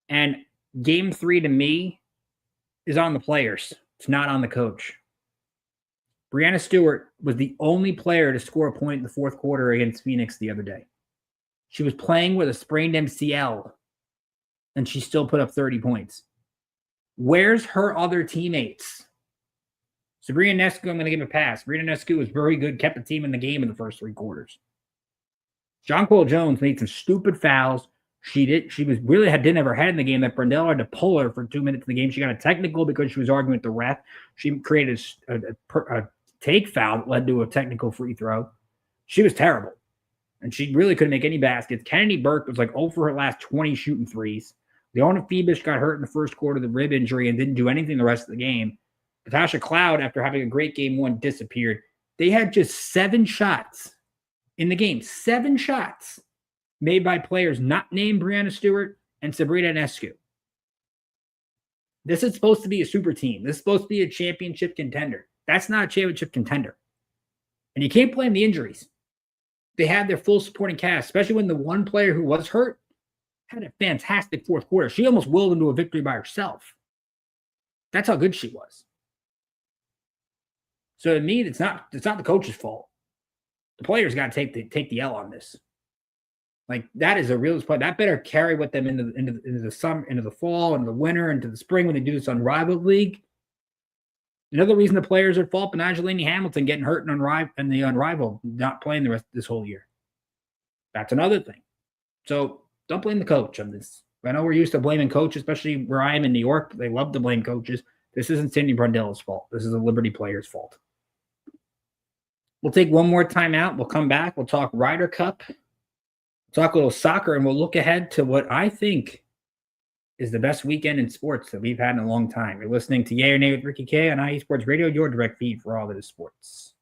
And game 3 to me is on the players. It's not on the coach. Breanna Stewart was the only player to score a point in the fourth quarter against Phoenix the other day. She was playing with a sprained MCL, and she still put up 30 points. Where's her other teammates? Sabrina Ionescu, I'm going to give a pass. Sabrina Ionescu was very good, kept the team in the game in the first 3 quarters. Jonquel Jones made some stupid fouls. She didn't have her head in the game. That Brondell had to pull her for 2 minutes in the game. She got a technical because she was arguing with the ref. She created a take foul that led to a technical free throw. She was terrible. And she really couldn't make any baskets. Kennedy Burke was like 0 for her last 20 shooting threes. Leona Phoebus got hurt in the first quarter of the rib injury and didn't do anything the rest of the game. Natasha Cloud, after having a great game 1, disappeared. They had just 7 shots in the game. 7 shots made by players not named Breanna Stewart and Sabrina Ionescu. This is supposed to be a super team. This is supposed to be a championship contender. That's not a championship contender. And you can't blame the injuries. They had their full supporting cast, especially when the one player who was hurt had a fantastic fourth quarter. She almost willed into a victory by herself. That's how good she was. So to me, it's not the coach's fault. The players got to take the L on this. Like, that is a real play. That better carry with them into the summer, into the fall, into the winter, into the spring when they do this Unrivaled League. Another reason the players are at fault, but Angelini Hamilton getting hurt in the Unrivaled, not playing the rest of this whole year. That's another thing. So don't blame the coach on this. I know we're used to blaming coaches, especially where I am in New York. They love to blame coaches. This isn't Sandy Brondell's fault. This is a Liberty player's fault. We'll take one more time out. We'll come back. We'll talk Ryder Cup. Talk a little soccer, and we'll look ahead to what I think is the best weekend in sports that we've had in a long time. You're listening to Yay or Nay with Ricky K on IE Sports Radio, your direct feed for all that is sports.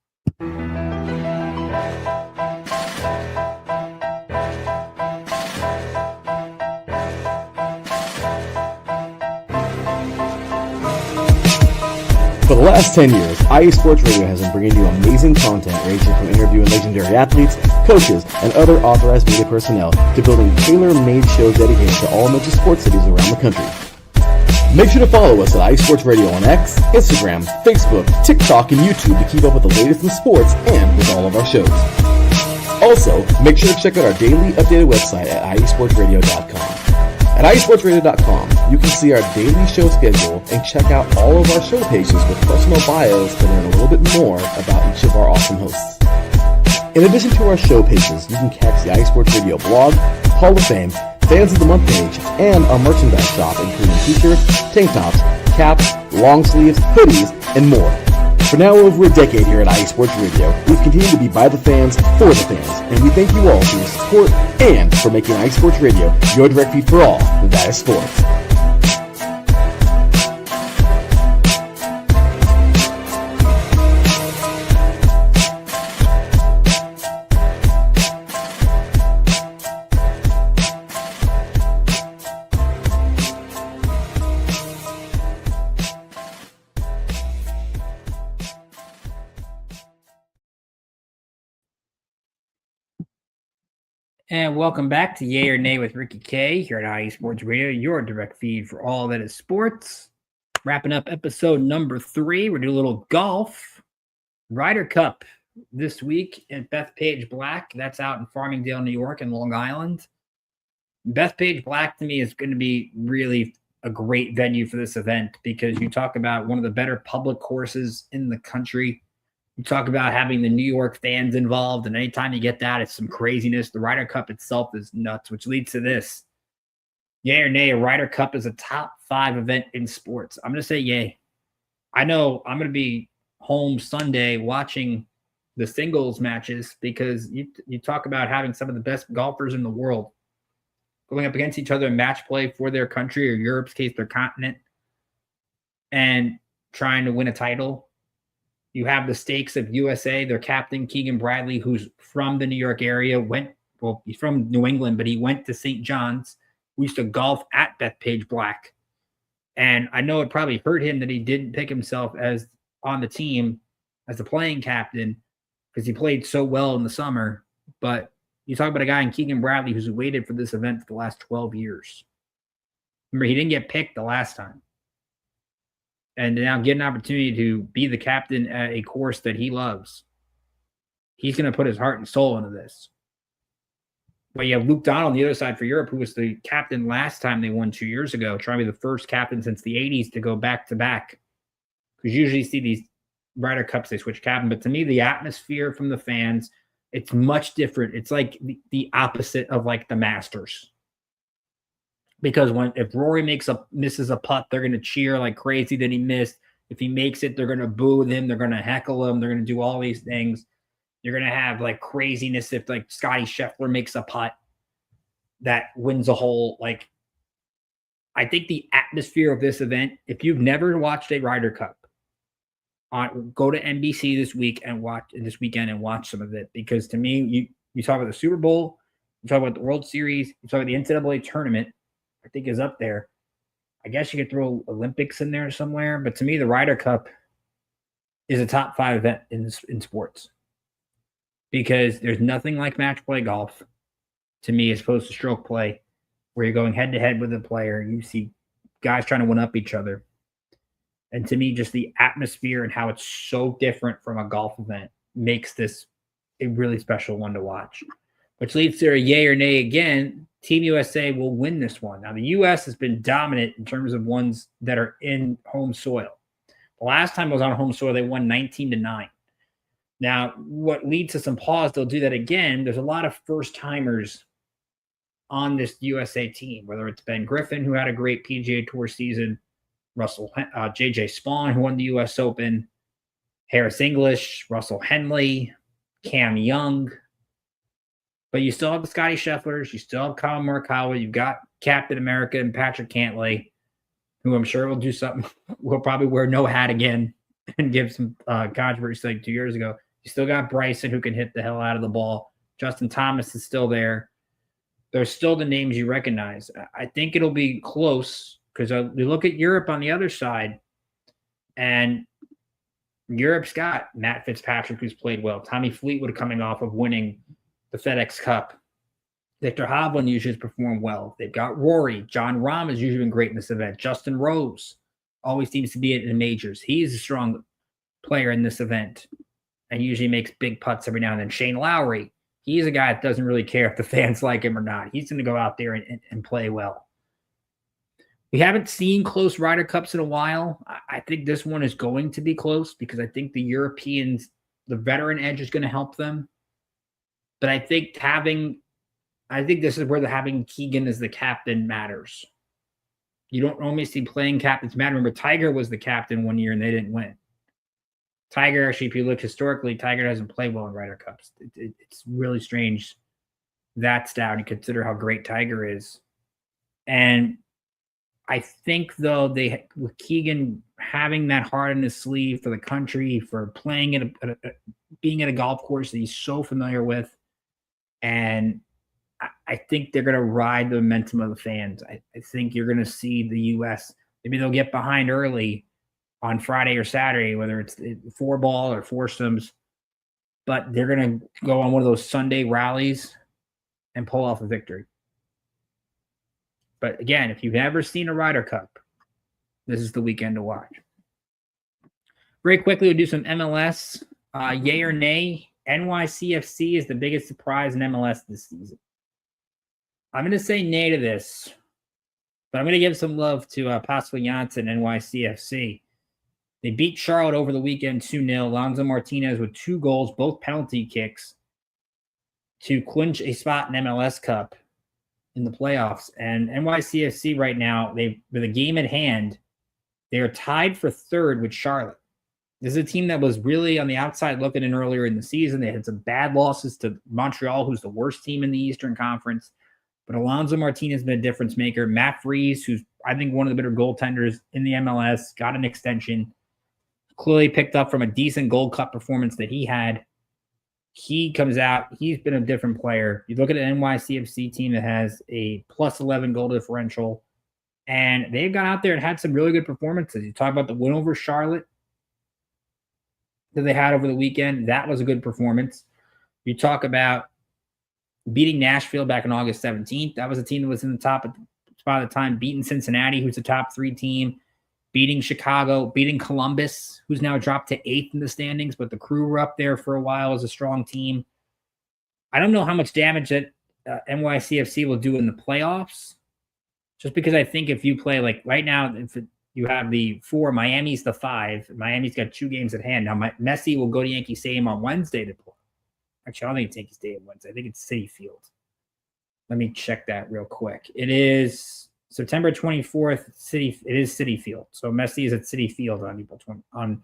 For the last 10 years, IE Sports Radio has been bringing you amazing content ranging from interviewing legendary athletes, coaches, and other authorized media personnel to building tailor-made shows dedicated to all major sports cities around the country. Make sure to follow us at iSports Radio on X, Instagram, Facebook, TikTok, and YouTube to keep up with the latest in sports and with all of our shows. Also, make sure to check out our daily updated website at iesportsradio.com. At iesportsradio.com, you can see our daily show schedule and check out all of our show pages with personal bios to learn a little bit more about each of our awesome hosts. In addition to our show pages, you can catch the iSports Radio blog, Hall of Fame, Fans of the Month page, and our merchandise shop, including t-shirts, tank tops, caps, long sleeves, hoodies, and more. For now over a decade here at iSports Radio, we've continued to be by the fans, for the fans, and we thank you all for your support and for making iSports Radio your direct feed for all that is sports. And welcome back to Yay or Nay with Ricky K here at IE Sports Radio, your direct feed for all that is sports. Wrapping up episode number 3. We're doing a little golf. Ryder Cup this week at Bethpage Black. That's out in Farmingdale, New York, and Long Island. Bethpage Black to me is going to be really a great venue for this event because you talk about one of the better public courses in the country. You talk about having the New York fans involved, and anytime you get that, it's some craziness. The Ryder Cup itself is nuts, which leads to this. Yay or nay, a Ryder Cup is a top 5 event in sports. I'm going to say yay. I know I'm going to be home Sunday watching the singles matches because you talk about having some of the best golfers in the world going up against each other in match play for their country or Europe's case, their continent, and trying to win a title. You have the stakes of USA, their captain, Keegan Bradley, who's from the New York area, he's from New England, but he went to St. John's. We used to golf at Bethpage Black. And I know it probably hurt him that he didn't pick himself as on the team as the playing captain because he played so well in the summer. But you talk about a guy in Keegan Bradley who's waited for this event for the last 12 years. Remember, he didn't get picked the last time. And now get an opportunity to be the captain at a course that he loves. He's going to put his heart and soul into this. But you have Luke Donald on the other side for Europe, who was the captain last time they won 2 years ago, trying to be the first captain since the 80s to go back-to-back. Because usually you see these Ryder Cups, they switch captain. But to me, the atmosphere from the fans, it's much different. It's like the opposite of like the Masters. Because if Rory misses a putt, they're going to cheer like crazy that he missed. If he makes it, they're going to boo him. They're going to heckle him. They're going to do all these things. You're going to have like craziness if like Scotty Scheffler makes a putt that wins a hole. Like, I think the atmosphere of this event, if you've never watched a Ryder Cup, go to NBC this weekend and watch some of it. Because to me, you talk about the Super Bowl, you talk about the World Series, you talk about the NCAA tournament, I think is up there. I guess you could throw Olympics in there somewhere, but to me, the Ryder Cup is a top 5 event in sports because there's nothing like match play golf to me as opposed to stroke play, where you're going head to head with a player. You see guys trying to one up each other, and to me, just the atmosphere and how it's so different from a golf event makes this a really special one to watch. Which leads to a yay or nay again. Team USA will win this one. Now, the U.S. has been dominant in terms of ones that are in home soil. The last time it was on home soil, they won 19-9. Now, what leads to some pause, they'll do that again. There's a lot of first-timers on this USA team, whether it's Ben Griffin, who had a great PGA Tour season, J.J. Spawn, who won the U.S. Open, Harris English, Russell Henley, Cam Young. But you still have the Scotty Schefflers. You still have Colin Morikawa. You've got Captain America and Patrick Cantlay, who I'm sure will do something. Will probably wear no hat again and give some controversy like 2 years ago. You still got Bryson, who can hit the hell out of the ball. Justin Thomas is still there. There's still the names you recognize. I think it'll be close because you look at Europe on the other side, and Europe's got Matt Fitzpatrick, who's played well. Tommy Fleetwood coming off of winning the FedEx Cup. Victor Hovland usually has performed well. They've got Rory. John Rahm has usually been great in this event. Justin Rose always seems to be in the majors. He's a strong player in this event and usually makes big putts every now and then. Shane Lowry, he's a guy that doesn't really care if the fans like him or not. He's going to go out there and play well. We haven't seen close Ryder Cups in a while. I think this one is going to be close because I think the Europeans, the veteran edge is going to help them. But I think this is where having Keegan as the captain matters. You don't normally see playing captains matter. Remember, Tiger was the captain one year and they didn't win. Tiger, actually, if you look historically, Tiger doesn't play well in Ryder Cups. It's really strange that's down and consider how great Tiger is. And I think, though, with Keegan having that heart in his sleeve for the country, for playing being at a golf course that he's so familiar with, and I think they're going to ride the momentum of the fans. I think you're going to see the U.S. Maybe they'll get behind early on Friday or Saturday, whether it's 4-ball or foursomes, but they're going to go on one of those Sunday rallies and pull off a victory. But again, if you've ever seen a Ryder Cup, this is the weekend to watch. Very quickly, we'll do some MLS. Yay or nay, NYCFC is the biggest surprise in MLS this season. I'm going to say nay to this, but I'm going to give some love to Pascal Janssen, NYCFC. They beat Charlotte over the weekend 2-0. Alonso Martinez with 2 goals, both penalty kicks, to clinch a spot in MLS Cup in the playoffs. And NYCFC right now, with a game at hand, they are tied for 3rd with Charlotte. This is a team that was really on the outside looking in earlier in the season. They had some bad losses to Montreal, who's the worst team in the Eastern Conference. But Alonso Martinez has been a difference maker. Matt Freese, who's I think one of the better goaltenders in the MLS, got an extension. Clearly picked up from a decent Gold Cup performance that he had. He comes out. He's been a different player. You look at an NYCFC team that has a +11 goal differential, and they've gone out there and had some really good performances. You talk about the win over Charlotte that they had over the weekend. That was a good performance. You talk about beating Nashville back on August 17th. That was a team that was in the top spot at the time. Beating Cincinnati, who's a top 3 team. Beating Chicago. Beating Columbus, who's now dropped to 8th in the standings, but the Crew were up there for a while as a strong team. I don't know how much damage that NYCFC will do in the playoffs, just because I think if you play, like right now, if you have the 4, Miami's the 5. Miami's got 2 games at hand. Now, Messi will go to Yankee Stadium on Wednesday to play. Actually, I don't think it's Yankee Stadium Wednesday. I think it's Citi Field. Let me check that real quick. It is September 24th. It is Citi Field. So Messi is at Citi Field on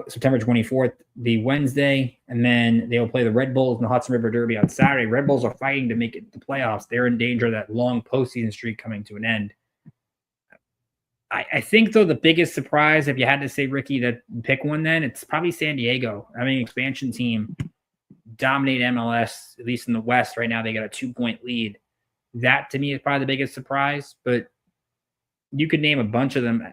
September 24th, the Wednesday, and then they will play the Red Bulls in the Hudson River Derby on Saturday. Red Bulls are fighting to make it to the playoffs. They're in danger of that long postseason streak coming to an end. I think, though, the biggest surprise, if you had to say, Ricky, that pick one, then it's probably San Diego. I mean, expansion team dominate MLS, at least in the West right now. They got a 2-point lead. That, to me, is probably the biggest surprise. But you could name a bunch of them.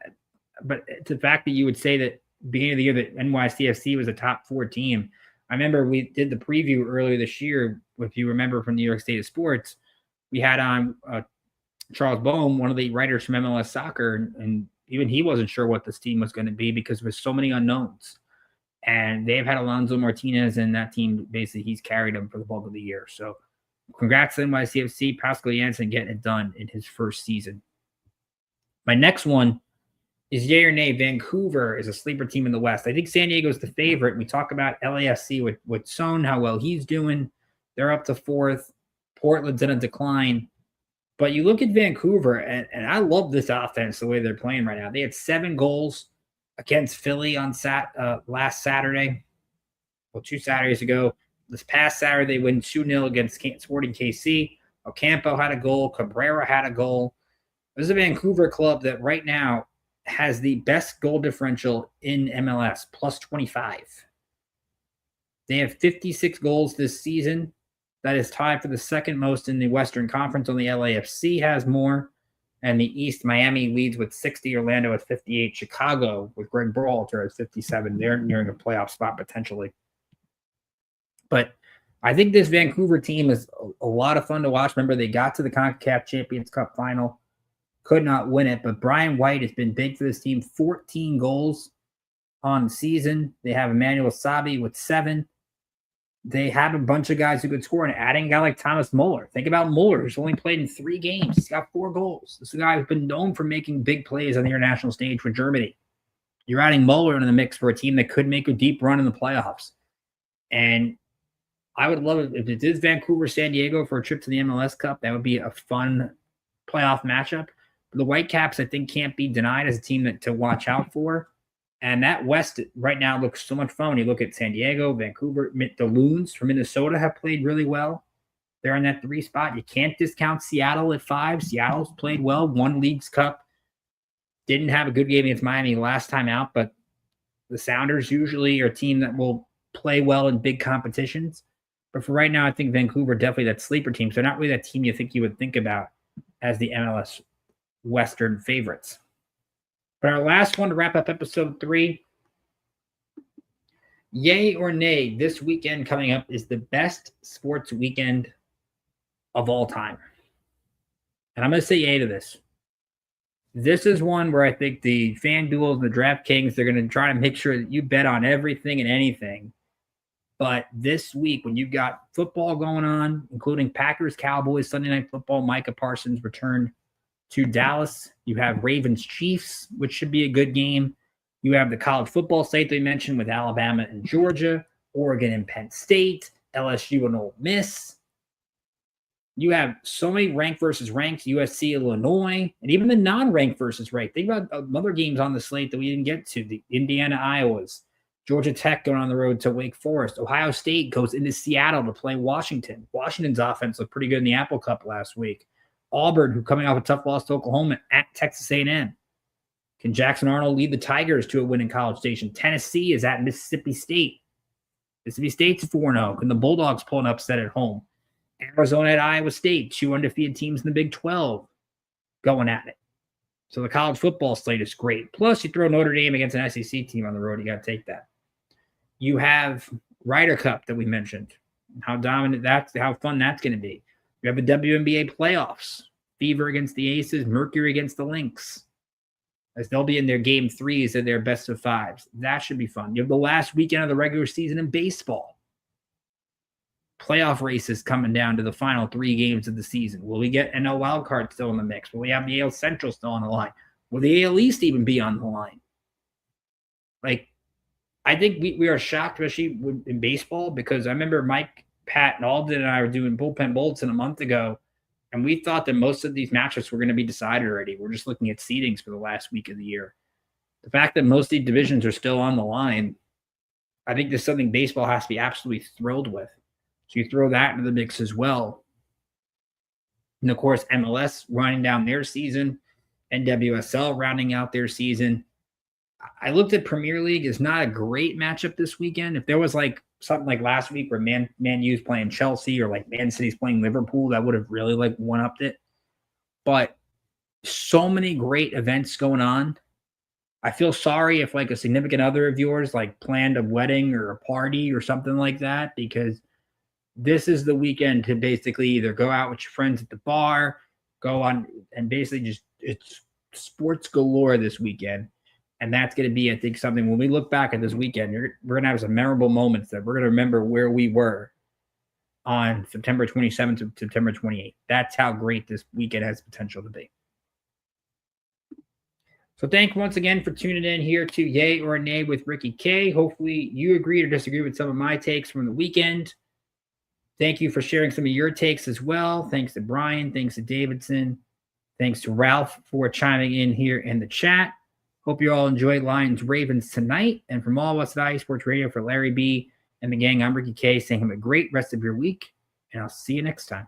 But the fact that you would say that beginning of the year that NYCFC was a top 4 team. I remember we did the preview earlier this year, if you remember, from New York State of Sports. We had on Charles Boehm, one of the writers from MLS Soccer, and even he wasn't sure what this team was going to be because there's so many unknowns. And they've had Alonso Martinez, and that team, basically, he's carried them for the bulk of the year. So congrats to NYCFC, Pascal Janssen getting it done in his first season. My next one is yay or nay. Vancouver is a sleeper team in the West. I think San Diego's the favorite. We talk about LAFC with Son, how well he's doing. They're up to 4th. Portland's in a decline. But you look at Vancouver, and I love this offense, the way they're playing right now. They had 7 goals against Philly on last Saturday. Well, 2 Saturdays ago. This past Saturday, they win 2-0 against Sporting KC. Ocampo had a goal. Cabrera had a goal. This is a Vancouver club that right now has the best goal differential in MLS, +25. They have 56 goals this season. That is tied for the second most in the Western Conference. Only LAFC has more. And the East, Miami leads with 60, Orlando with 58, Chicago with Greg Berhalter at 57. They're nearing a playoff spot potentially. But I think this Vancouver team is a lot of fun to watch. Remember, they got to the CONCACAF Champions Cup final, could not win it, but Brian White has been big for this team. 14 goals on the season. They have Emmanuel Sabi with 7. They have a bunch of guys who could score, and adding a guy like Thomas Muller. Think about Muller, who's only played in 3 games. He's got 4 goals. This is a guy who's been known for making big plays on the international stage for Germany. You're adding Muller into the mix for a team that could make a deep run in the playoffs. And I would love it if it is Vancouver, San Diego for a trip to the MLS Cup. That would be a fun playoff matchup. But the Whitecaps, I think, can't be denied as a team to watch out for. And that West right now looks so much fun. When you look at San Diego, Vancouver, the Loons from Minnesota have played really well. They're in that 3 spot. You can't discount Seattle at 5. Seattle's played well, won Leagues Cup. Didn't have a good game against Miami last time out, but the Sounders usually are a team that will play well in big competitions. But for right now, I think Vancouver definitely that sleeper team. So not really that team you think you would think about as the MLS Western favorites. But our last one to wrap up episode 3, yay or nay, this weekend coming up is the best sports weekend of all time. And I'm going to say yay to this. This is one where I think the FanDuel and the DraftKings, they're going to try to make sure that you bet on everything and anything. But this week, when you've got football going on, including Packers, Cowboys, Sunday Night Football, Micah Parsons returned to Dallas. You have Ravens Chiefs, which should be a good game. You have the college football slate they mentioned with Alabama and Georgia, Oregon and Penn State, LSU and Ole Miss. You have so many ranked versus ranked, USC, Illinois, and even the non-ranked versus ranked. Think about other games on the slate that we didn't get to. The Indiana, Iowas, Georgia Tech going on the road to Wake Forest. Ohio State goes into Seattle to play Washington. Washington's offense looked pretty good in the Apple Cup last week. Auburn, who coming off a tough loss to Oklahoma at Texas A&M. Can Jackson Arnold lead the Tigers to a win in College Station? Tennessee is at Mississippi State. Mississippi State's 4-0. Can the Bulldogs pull an upset at home? Arizona at Iowa State, 2 undefeated teams in the Big 12 going at it. So the college football slate is great. Plus, you throw Notre Dame against an SEC team on the road, you got to take that. You have Ryder Cup that we mentioned. How dominant how fun that's going to be. You have the WNBA playoffs. Fever against the Aces, Mercury against the Lynx. As they'll be in their game 3s of their best of 5s. That should be fun. You have the last weekend of the regular season in baseball. Playoff races coming down to the final 3 games of the season. Will we get NL wildcard still in the mix? Will we have the AL Central still on the line? Will the AL East even be on the line? Like, I think we are shocked, especially in baseball, because I remember Mike, Pat, and Alden and I were doing bullpen bulletin a month ago, and we thought that most of these matchups were going to be decided already. We're just looking at seedings for the last week of the year. The fact that most of these divisions are still on the line, I think there's something baseball has to be absolutely thrilled with. So you throw that into the mix as well. And, of course, MLS running down their season, NWSL rounding out their season. I looked at Premier League. It's not a great matchup this weekend. If there was like something like last week where Man U's playing Chelsea or like Man City's playing Liverpool, that would have really like one-upped it. But so many great events going on. I feel sorry if like a significant other of yours like planned a wedding or a party or something like that, because this is the weekend to basically either go out with your friends at the bar, go on and basically just it's sports galore this weekend. And that's going to be, I think, something when we look back at this weekend, we're going to have some memorable moments that we're going to remember where we were on September 27th to September 28th. That's how great this weekend has potential to be. So thank you once again for tuning in here to Yay or Nay with Ricky K. Hopefully you agree or disagree with some of my takes from the weekend. Thank you for sharing some of your takes as well. Thanks to Brian. Thanks to Davidson. Thanks to Ralph for chiming in here in the chat. Hope you all enjoy Lions Ravens tonight. And from all of us at IE Sports Radio, for Larry B and the gang, I'm Ricky K, saying have a great rest of your week. And I'll see you next time.